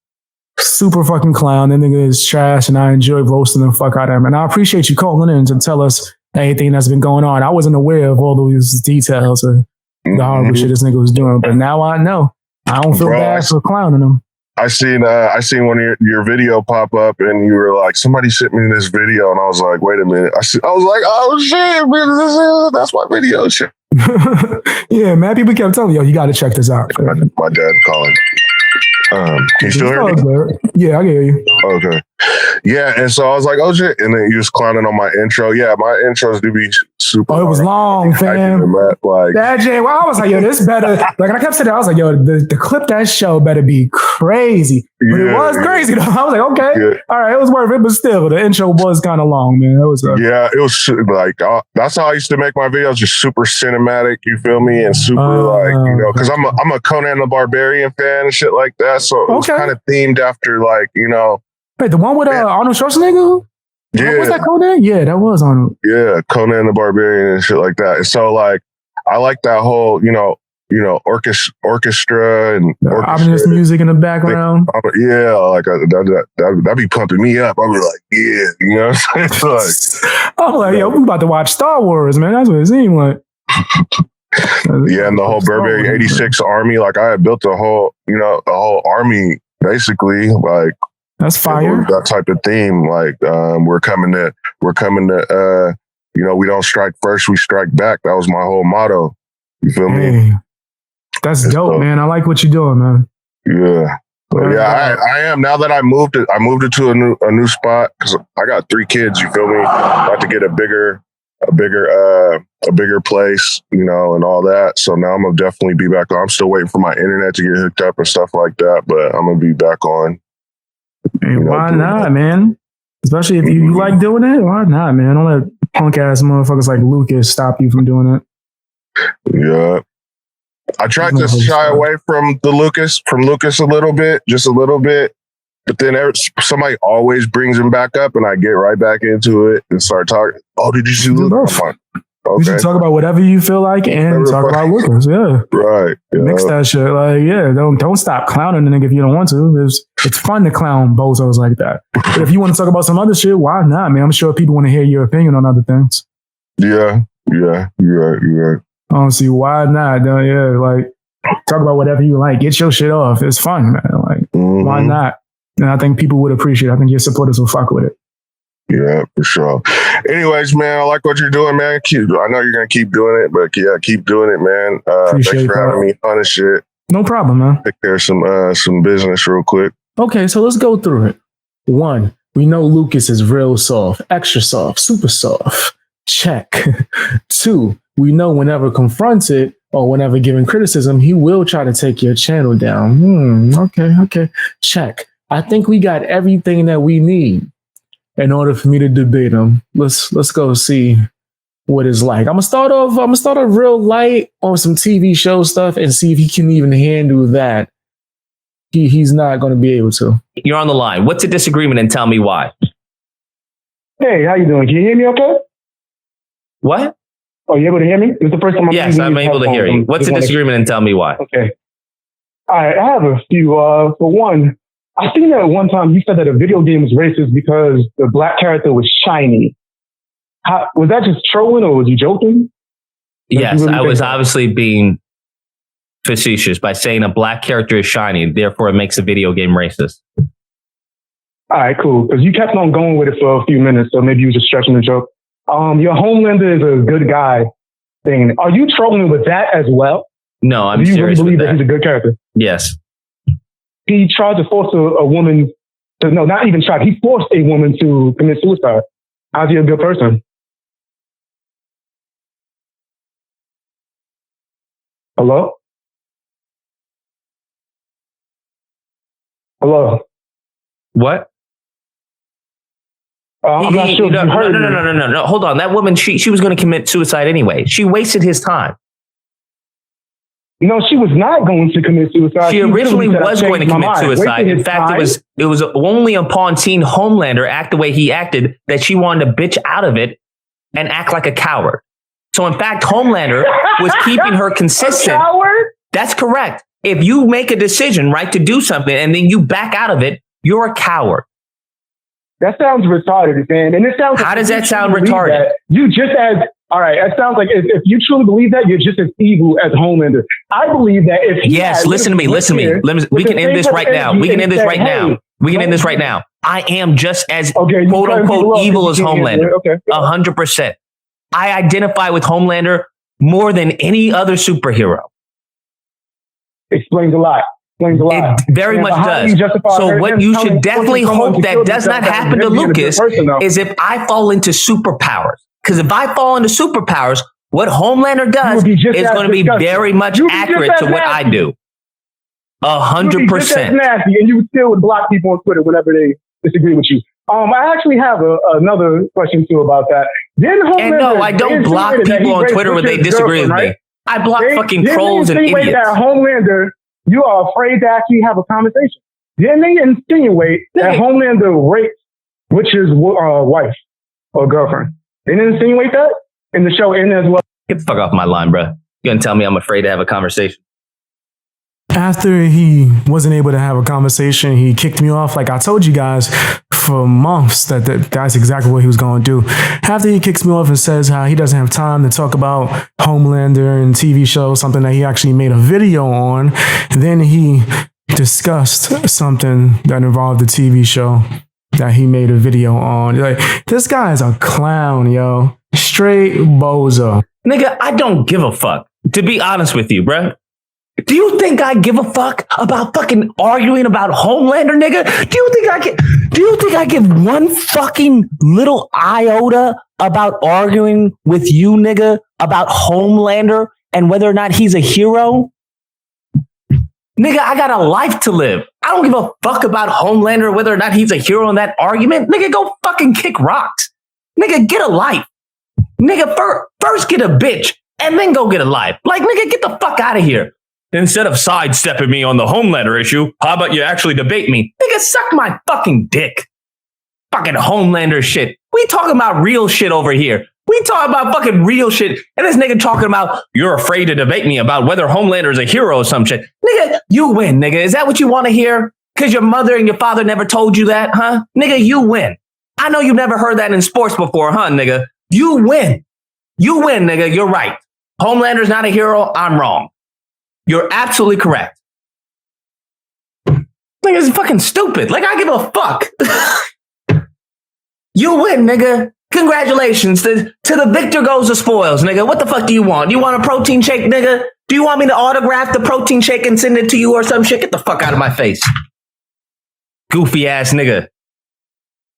Super fucking clown. That nigga is trash, and I enjoy roasting the fuck out of him. And I appreciate you calling in to tell us anything that's been going on. I wasn't aware of all those details of the horrible shit this nigga was doing, but now I know. I don't feel bad for clowning him. I seen one of your video pop up, and you were like, somebody sent me this video, and I was like, wait a minute. I was like, oh shit, man, that's my video shit. Yeah, man, people kept telling me, yo, you got to check this out. My dad calling. Can you still hear me? Yeah, I can hear you. Okay. Yeah, and so I was like, oh shit. And then you was clowning on my intro. Yeah, my intros do be super. Oh, it was long, fam. That Jay, well, I was like, yo, this better. Like, I kept saying, I was like, yo, the clip that show better be crazy. But it was crazy, though. I was like, okay, all right, it was worth it. But still, the intro was kind of long, man. It was. It was like, that's how I used to make my videos, just super cinematic, you feel me? And super because I'm a Conan the Barbarian fan and shit like that. So it was kind of themed after Wait, the one with Arnold Schwarzenegger? Yeah. Was that Conan? Yeah, that was Arnold. Yeah, Conan the Barbarian and shit like that. And so I like that whole, orchestra and ominous music in the background. Yeah, that'd be pumping me up. I'd be like, yeah, you know what I'm saying? I'm like, yo, we about to watch Star Wars, man. That's what it seemed like. Yeah, and the whole Burberry 86 army, like I had built a whole army basically, like that's fire. That type of theme, like we're coming to we don't strike first, we strike back. That was my whole motto. You feel me? That's dope, man. I like what you're doing, man. Yeah. But I am now that I moved it to a new spot because I got 3 kids. You feel me? I have to get a bigger a bigger place, you know, and all that. So now I'm gonna definitely be back on. I'm still waiting for my internet to get hooked up and stuff like that, but I'm gonna be back on. Hey, why not, man? Especially if you like doing it, why not, man? Don't let punk ass motherfuckers like Lucas stop you from doing it. Yeah. I tried to shy away from Lucas a little bit, just a little bit. But then somebody always brings him back up and I get right back into it and start talking. Oh, did you see Lucas? You should talk about whatever you feel like and talk about Lucas. Yeah. Right. Yeah. Mix that shit. Like, yeah, don't stop clowning the nigga if you don't want to. It's fun to clown bozos like that. But if you want to talk about some other shit, why not, man? I'm sure people want to hear your opinion on other things. Yeah. You're right. I don't see why not. Yeah, like talk about whatever you like. Get your shit off. It's fun, man. Like, why not? And I think people would appreciate it. I think your supporters will fuck with it. Yeah, for sure. Anyways, man, I like what you're doing, man. I know you're going to keep doing it, but yeah, keep doing it, man. Thanks for having me on and shit. No problem, man. Take care of some business real quick. Okay, so let's go through it. 1, we know Lucas is real soft, extra soft, super soft. Check. 2, we know whenever confronted or whenever given criticism, he will try to take your channel down. Okay. Check. I think we got everything that we need in order for me to debate him. Let's go see what it's like. I'm gonna start off real light on some TV show stuff and see if he can even handle that. He's not gonna be able to. You're on the line. What's a disagreement and tell me why? Hey, how you doing? Can you hear me okay? What? Oh, you able to hear me? It's the first time Yes, I'm able to hear you. What's a disagreement and tell me why? Okay. All right, I have a few. For one, I think that one time you said that a video game was racist because the black character was shiny. Was that just trolling or was you joking? Yes, I was obviously being facetious by saying a black character is shiny, therefore it makes a video game racist. All right, cool. Because you kept on going with it for a few minutes, so maybe you were just stretching the joke. Your Homelander is a good guy thing. Are you trolling with that as well? No, I'm serious. Do you serious really believe with that he's a good character? Yes. He tried to force a woman to, no, not even tried. He forced a woman to commit suicide. How's he a good person? Hello? Hello? What? I'm not sure if you heard me. No. Hold on. That woman, she was going to commit suicide anyway. She wasted his time. No, she was not going to commit suicide. She originally was going to commit suicide. In fact, it was only upon seeing Homelander act the way he acted that she wanted to bitch out of it and act like a coward. So in fact, Homelander was keeping her consistent. A coward? That's correct. If you make a decision, right, to do something and then you back out of it, you're a coward. That sounds retarded, man. And it sounds. How does that sound retarded? You just as all right. It sounds like if you truly believe that, you're just as evil as Homelander. I believe that if listen to me. We can end this right now. We can end this right now. We can end this right now. I am just as quote unquote evil as Homelander. 100%. I identify with Homelander more than any other superhero. Explains a lot. It very much does. So what you should definitely hope that does not happen to Lucas is if I fall into superpowers. Because if I fall into superpowers, what Homelander does is going to be very much accurate to what I do. 100%. Nasty, and you still would block people on Twitter whenever they disagree with you. I actually have another question too about that. And no, I don't block people on Twitter when they disagree with me. I block fucking trolls and idiots. That Homelander, you are afraid to actually have a conversation. Didn't they insinuate that Homelander raped Witcher's wife or girlfriend? They didn't insinuate that in the show and as well. Get the fuck off my line, bro. You gonna tell me I'm afraid to have a conversation? After he wasn't able to have a conversation, he kicked me off. Like I told you guys for months that's exactly what he was going to do. After he kicks me off and says how he doesn't have time to talk about Homelander and TV shows, something that he actually made a video on, then he discussed something that involved the TV show that he made a video on. Like, this guy is a clown, yo. Straight bozo. Nigga, I don't give a fuck. To be honest with you, bruh. Do you think I give a fuck about fucking arguing about Homelander, nigga? Do you think I give one fucking little iota about arguing with you, nigga, about Homelander and whether or not he's a hero? Nigga, I got a life to live. I don't give a fuck about Homelander, whether or not he's a hero in that argument. Nigga, go fucking kick rocks. Nigga, get a life. Nigga, first get a bitch and then go get a life. Like, nigga, get the fuck out of here. Instead of sidestepping me on the Homelander issue, how about you actually debate me? Nigga, suck my fucking dick. Fucking Homelander shit. We talking about real shit over here. We talking about fucking real shit. And this nigga talking about, you're afraid to debate me about whether Homelander is a hero or some shit. Nigga, you win, nigga. Is that what you want to hear? Because your mother and your father never told you that, huh? Nigga, you win. I know you've never heard that in sports before, huh, nigga? You win. You win, nigga. You're right. Homelander's not a hero. I'm wrong. You're absolutely correct. Nigga, it's fucking stupid. Like, I give a fuck. You win, nigga. Congratulations. To the victor goes the spoils, nigga. What the fuck do you want? You want a protein shake, nigga? Do you want me to autograph the protein shake and send it to you or some shit? Get the fuck out of my face. Goofy ass nigga.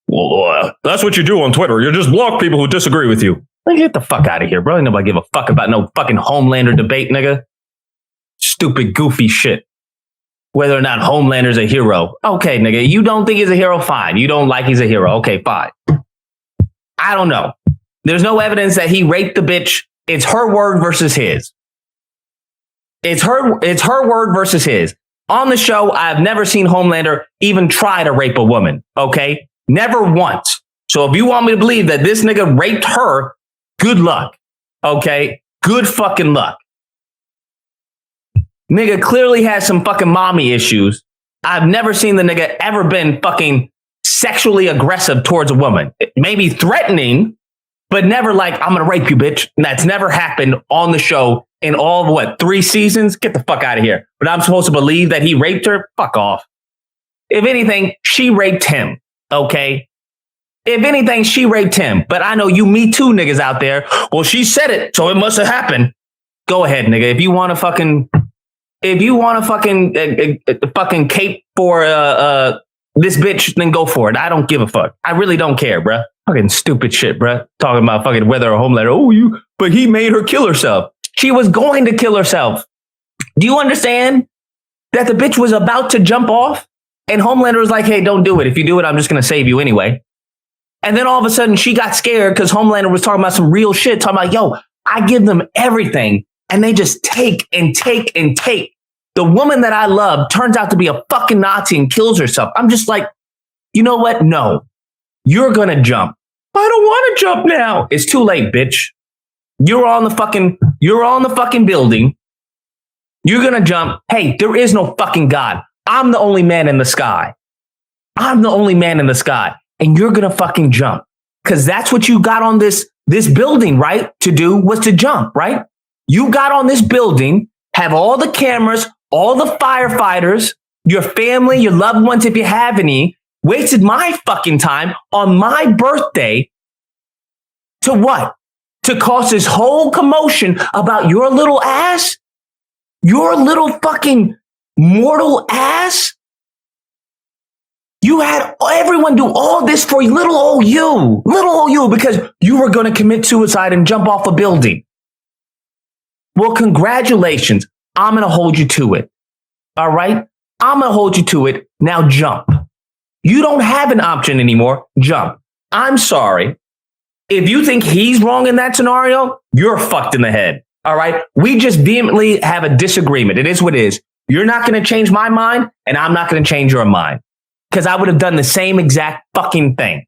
Well, that's what you do on Twitter. You just block people who disagree with you. Like, get the fuck out of here, bro. Ain't nobody give a fuck about no fucking Homelander debate, nigga. Stupid, goofy shit. Whether or not Homelander's a hero. Okay, nigga. You don't think he's a hero? Fine. You don't like he's a hero. Okay, fine. I don't know. There's no evidence that he raped the bitch. It's her word versus his. It's her word versus his. On the show, I've never seen Homelander even try to rape a woman. Okay? Never once. So if you want me to believe that this nigga raped her, good luck. Okay? Good fucking luck. Nigga clearly has some fucking mommy issues. I've never seen the nigga ever been fucking sexually aggressive towards a woman. Maybe threatening, but never like, I'm gonna rape you, bitch. And that's never happened on the show in all of 3 seasons? Get the fuck out of here. But I'm supposed to believe that he raped her? Fuck off. If anything, she raped him. Okay? If anything, she raped him. But I know you Me Too niggas out there. Well, she said it, so it must have happened. Go ahead, nigga. If you want to fucking fucking cape for this bitch, then go for it. I don't give a fuck. I really don't care, bruh. Fucking stupid shit, bruh. Talking about fucking whether a Homelander. But he made her kill herself. She was going to kill herself. Do you understand that the bitch was about to jump off? And Homelander was like, hey, don't do it. If you do it, I'm just going to save you anyway. And then all of a sudden she got scared because Homelander was talking about some real shit. Talking about, yo, I give them everything. And they just take and take and take. The woman that I love turns out to be a fucking Nazi and kills herself. I'm just like, you know what? No, you're going to jump. I don't want to jump now. It's too late, bitch. You're on the fucking building. You're going to jump. Hey, there is no fucking God. I'm the only man in the sky. I'm the only man in the sky. And you're going to fucking jump. Because that's what you got on this building, right? To do was to jump, right? You got on this building, have all the cameras, all the firefighters, your family, your loved ones, if you have any, wasted my fucking time on my birthday to what? To cause this whole commotion about your little ass? Your little fucking mortal ass? You had everyone do all this for little old you, because you were going to commit suicide and jump off a building. Well, congratulations. I'm going to hold you to it. All right? I'm going to hold you to it. Now jump. You don't have an option anymore. Jump. I'm sorry. If you think he's wrong in that scenario, you're fucked in the head. All right? We just vehemently have a disagreement. It is what it is. You're not going to change my mind, and I'm not going to change your mind. Because I would have done the same exact fucking thing.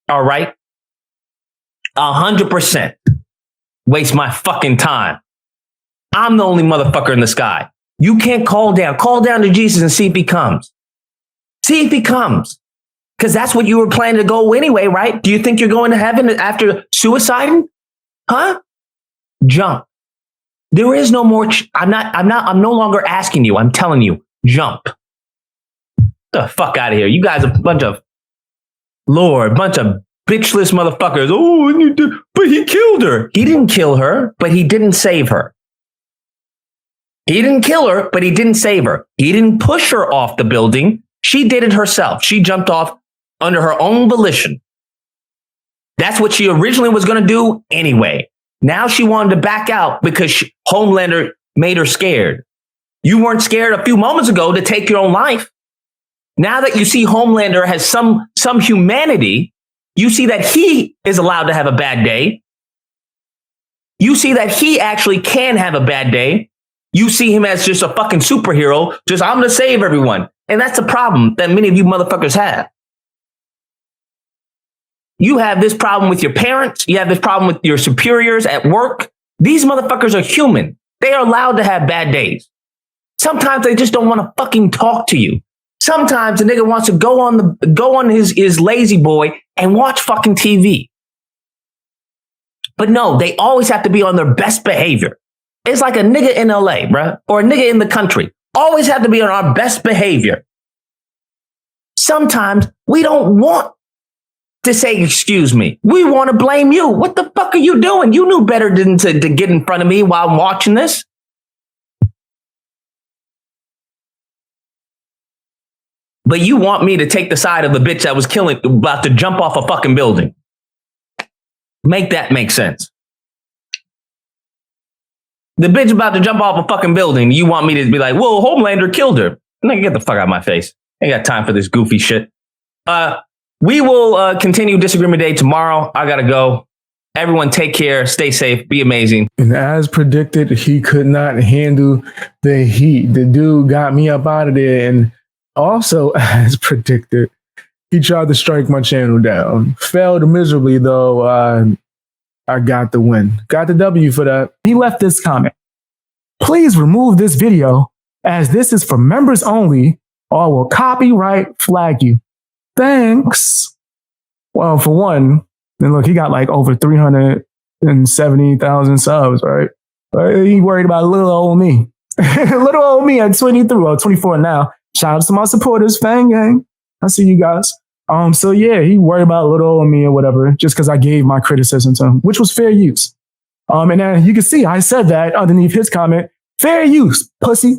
All right? 100%. Waste my fucking time. I'm the only motherfucker in the sky. You can't call down. Call down to Jesus and see if he comes. See if he comes. Because that's what you were planning to go anyway, right? Do you think you're going to heaven after suiciding? Huh? Jump. There is no more. I'm no longer asking you. I'm telling you, jump. Get the fuck out of here. You guys are a bunch of bitchless motherfuckers. Oh, but he killed her. He didn't kill her, but he didn't save her. He didn't kill her, but he didn't save her. He didn't push her off the building. She did it herself. She jumped off under her own volition. That's what she originally was going to do anyway. Now she wanted to back out because Homelander made her scared. You weren't scared a few moments ago to take your own life. Now that you see Homelander has some humanity, you see that he is allowed to have a bad day. You see that he actually can have a bad day. You see him as just a fucking superhero. Just, I'm going to save everyone. And that's the problem that many of you motherfuckers have. You have this problem with your parents. You have this problem with your superiors at work. These motherfuckers are human. They are allowed to have bad days. Sometimes they just don't want to fucking talk to you. Sometimes the nigga wants to go on his lazy boy and watch fucking TV. But no, they always have to be on their best behavior. It's like a nigga in LA, bruh, or a nigga in the country. Always have to be on our best behavior. Sometimes we don't want to say, excuse me. We want to blame you. What the fuck are you doing? You knew better than to get in front of me while I'm watching this. But you want me to take the side of the bitch that was about to jump off a fucking building. Make that make sense. The bitch about to jump off a fucking building. You want me to be like, whoa, Homelander killed her. Nigga, get the fuck out of my face. Ain't got time for this goofy shit. We will continue Disagreement Day tomorrow. I gotta go. Everyone take care. Stay safe. Be amazing. And as predicted, he could not handle the heat. The dude got me up out of there. And also, as predicted, he tried to strike my channel down. Failed miserably, though. I got the win. Got the W for that. He left this comment. Please remove this video as this is for members only or I will copyright flag you. Thanks. Well, for one, and look, he got like over 370,000 subs, right? He worried about little old me. Little old me at 23 or 24 now. Shout out to my supporters, Fang Gang. I see you guys. So yeah, he worried about little old me or whatever, just because I gave my criticism to him, which was fair use. And then you can see I said that underneath his comment, fair use, pussy.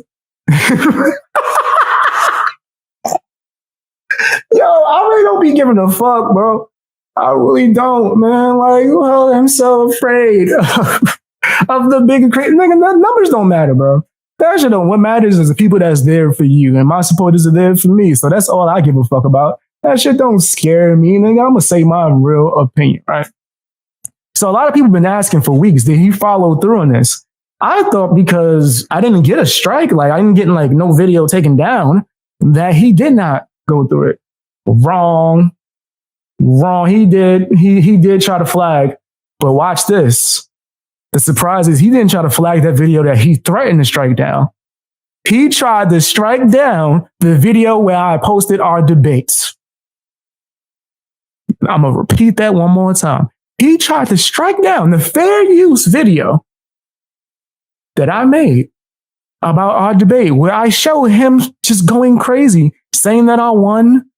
Yo, I really don't be giving a fuck, bro. I really don't, man. Like, well, I'm so afraid of the bigger crazy. Nigga, numbers don't matter, bro. That shit don't. What matters is the people that's there for you, and my supporters are there for me. So that's all I give a fuck about. That shit don't scare me, nigga. I'm gonna say my real opinion, right? So a lot of people been asking for weeks, did he follow through on this? I thought because I didn't get a strike, like I didn't get like no video taken down, that he did not go through it. Wrong. He did try to flag, but watch this. The surprise is he didn't try to flag that video that he threatened to strike down. He tried to strike down the video where I posted our debates. I'm going to repeat that one more time. He tried to strike down the fair use video that I made about our debate where I show him just going crazy, saying that I won,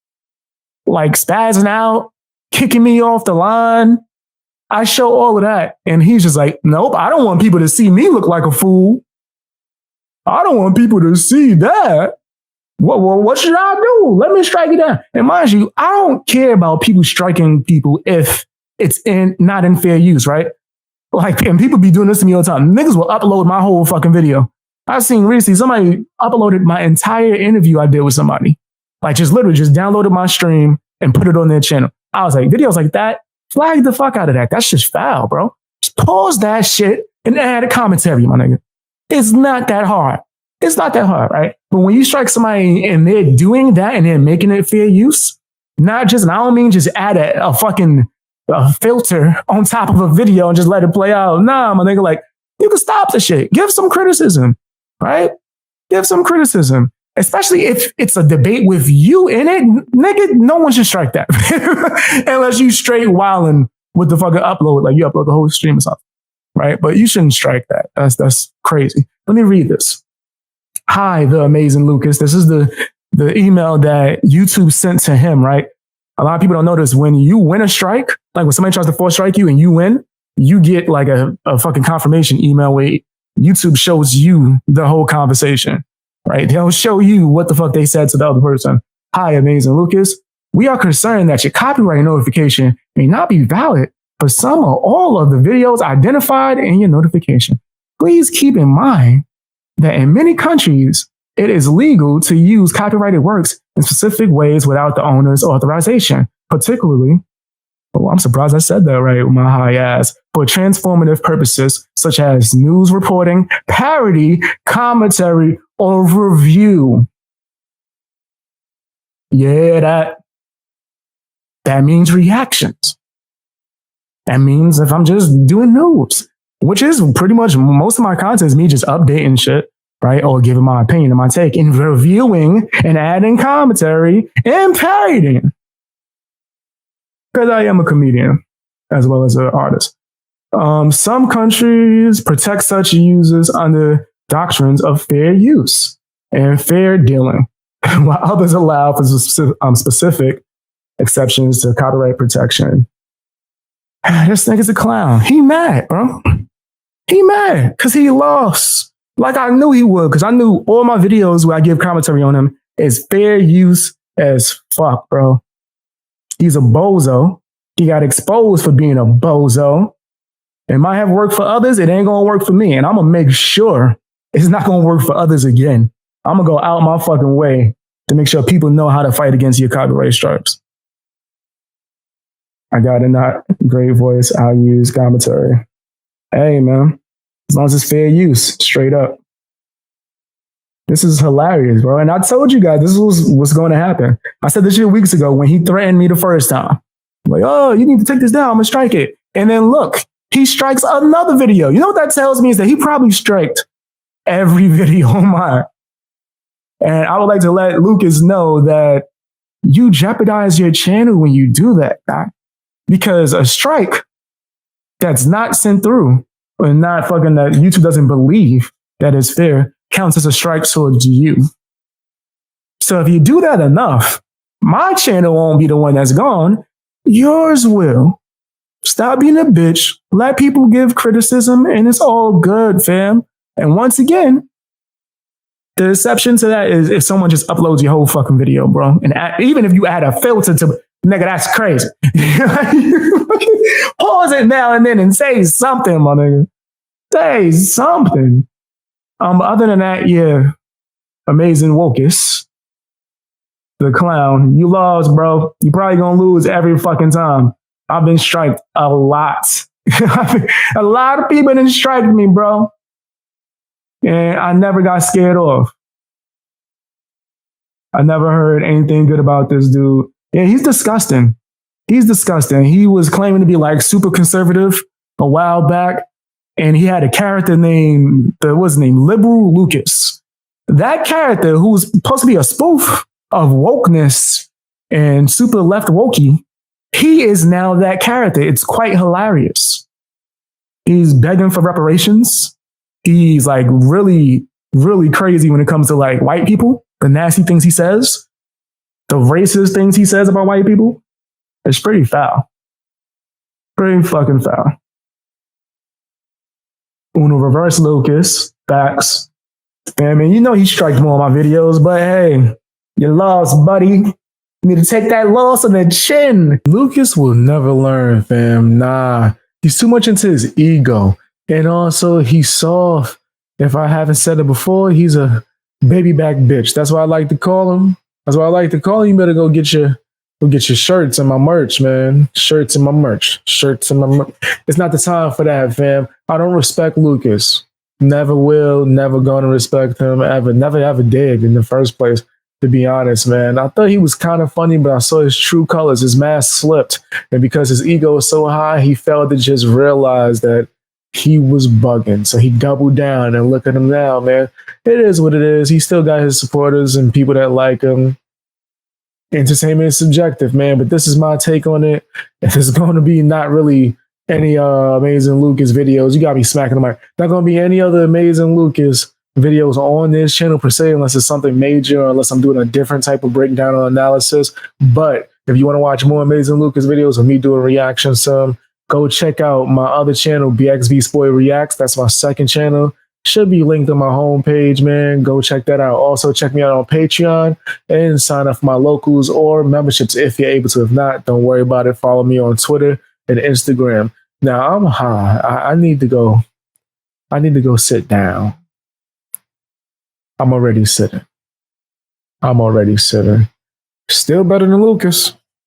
like spazzing out, kicking me off the line. I show all of that. And he's just like, nope, I don't want people to see me look like a fool. I don't want people to see that. What should I do? Let me strike it down. And mind you, I don't care about people striking people if it's not in fair use, right? Like, and people be doing this to me all the time. Niggas will upload my whole fucking video. I've seen recently somebody uploaded my entire interview I did with somebody. Like just literally just downloaded my stream and put it on their channel. I was like, videos like that, flag the fuck out of that. That's just foul, bro. Just pause that shit and add a commentary, my nigga. It's not that hard. It's not that hard, right? But when you strike somebody and they're doing that and they're making it fair use, not just, and I don't mean just add a fucking filter on top of a video and just let it play out. Nah, my nigga, like, you can stop the shit. Give some criticism, right? Give some criticism. Especially if it's a debate with you in it, nigga, no one should strike that. Unless you straight wilding with the fucking upload, like you upload the whole stream or something, right? But you shouldn't strike that. That's crazy. Let me read this. Hi, the amazing Lucas. This is the email that YouTube sent to him, right? A lot of people don't know this. When you win a strike, like when somebody tries to force strike you and you win, you get like a fucking confirmation email where YouTube shows you the whole conversation, right? They'll show you what the fuck they said to the other person. Hi, Amazing Lucas. We are concerned that your copyright notification may not be valid for some or all of the videos identified in your notification. Please keep in mind that in many countries, it is legal to use copyrighted works in specific ways without the owner's authorization, particularly, I'm surprised I said that right with my high ass, for transformative purposes such as news reporting, parody, commentary, or review. Yeah, that means reactions. That means if I'm just doing news, which is pretty much most of my content is me just updating shit, right? Or giving my opinion and my take and reviewing and adding commentary and parodying. Because I am a comedian as well as an artist. Some countries protect such users under doctrines of fair use and fair dealing, while others allow for specific exceptions to copyright protection. This nigga's a clown. He mad, bro. He mad because he lost. Like I knew he would, because I knew all my videos where I give commentary on him is fair use as fuck, bro. He's a bozo. He got exposed for being a bozo. It might have worked for others. It ain't gonna work for me. And I'm gonna make sure it's not gonna work for others again. I'm gonna go out my fucking way to make sure people know how to fight against your copyright stripes. I got a not great voice. I'll use commentary. Hey, man. As long as it's fair use, straight up. This is hilarious, bro. And I told you guys this was what's going to happen. I said this shit weeks ago when he threatened me the first time. Like, oh, you need to take this down. I'm going to strike it. And then look, he strikes another video. You know what that tells me is that he probably striked every video of mine. And I would like to let Lucas know that you jeopardize your channel when you do that, guy. Because a strike that's not sent through or not fucking that YouTube doesn't believe that is fair counts as a strike towards you. So if you do that enough, my channel won't be the one that's gone. Yours will. Stop being a bitch. Let people give criticism and it's all good, fam. And once again, the exception to that is if someone just uploads your whole fucking video, bro. And even if you add a filter to, nigga, that's crazy. Pause it now and then and say something, my nigga. Say something. Other than that, yeah, Amazing Wokus, the clown, you lost, bro. You probably gonna lose every fucking time. I've been striked a lot. A lot of people didn't strike me, bro. And I never got scared off. I never heard anything good about this dude. Yeah, he's disgusting. He's disgusting. He was claiming to be like super conservative a while back. And he had a character named, what's his name? Liberal Lucas. That character, who was supposed to be a spoof of wokeness and super left wokey, he is now that character. It's quite hilarious. He's begging for reparations. He's like really, really crazy when it comes to like white people. The nasty things he says, the racist things he says about white people. It's pretty foul. Pretty fucking foul. Uno reverse Lucas, facts. I mean, you know he strikes more on my videos, but hey, you lost, buddy. You need to take that loss on the chin. Lucas will never learn, fam. Nah, he's too much into his ego. And also, he's soft. If I haven't said it before, he's a baby back bitch. That's what I like to call him. That's what I like to call him. You better go get your shirts and my merch, man. Shirts and my merch. Shirts and my merch. It's not the time for that, fam. I don't respect Lucas. Never will, never gonna respect him ever. Never ever did in the first place, to be honest, man. I thought he was kind of funny, but I saw his true colors. His mask slipped. And because his ego was so high, he failed to just realize that he was bugging. So he doubled down and look at him now, man. It is what it is. He still got his supporters and people that like him. Entertainment is subjective, man, but this is my take on it. If there's going to be not really any Amazing Lucas videos, you got me smacking the mic. Not going to be any other Amazing Lucas videos on this channel per se, unless it's something major or unless I'm doing a different type of breakdown or analysis. But if you want to watch more Amazing Lucas videos of me doing reactions, go check out my other channel, BXBeastBoy Reacts. That's my second channel. Should be linked on my homepage, man. Go check that out. Also, check me out on Patreon and sign up for my locals or memberships if you're able to. If not, don't worry about it. Follow me on Twitter and Instagram. Now, I'm high. I need to go. I need to go sit down. I'm already sitting. Still better than Lucas.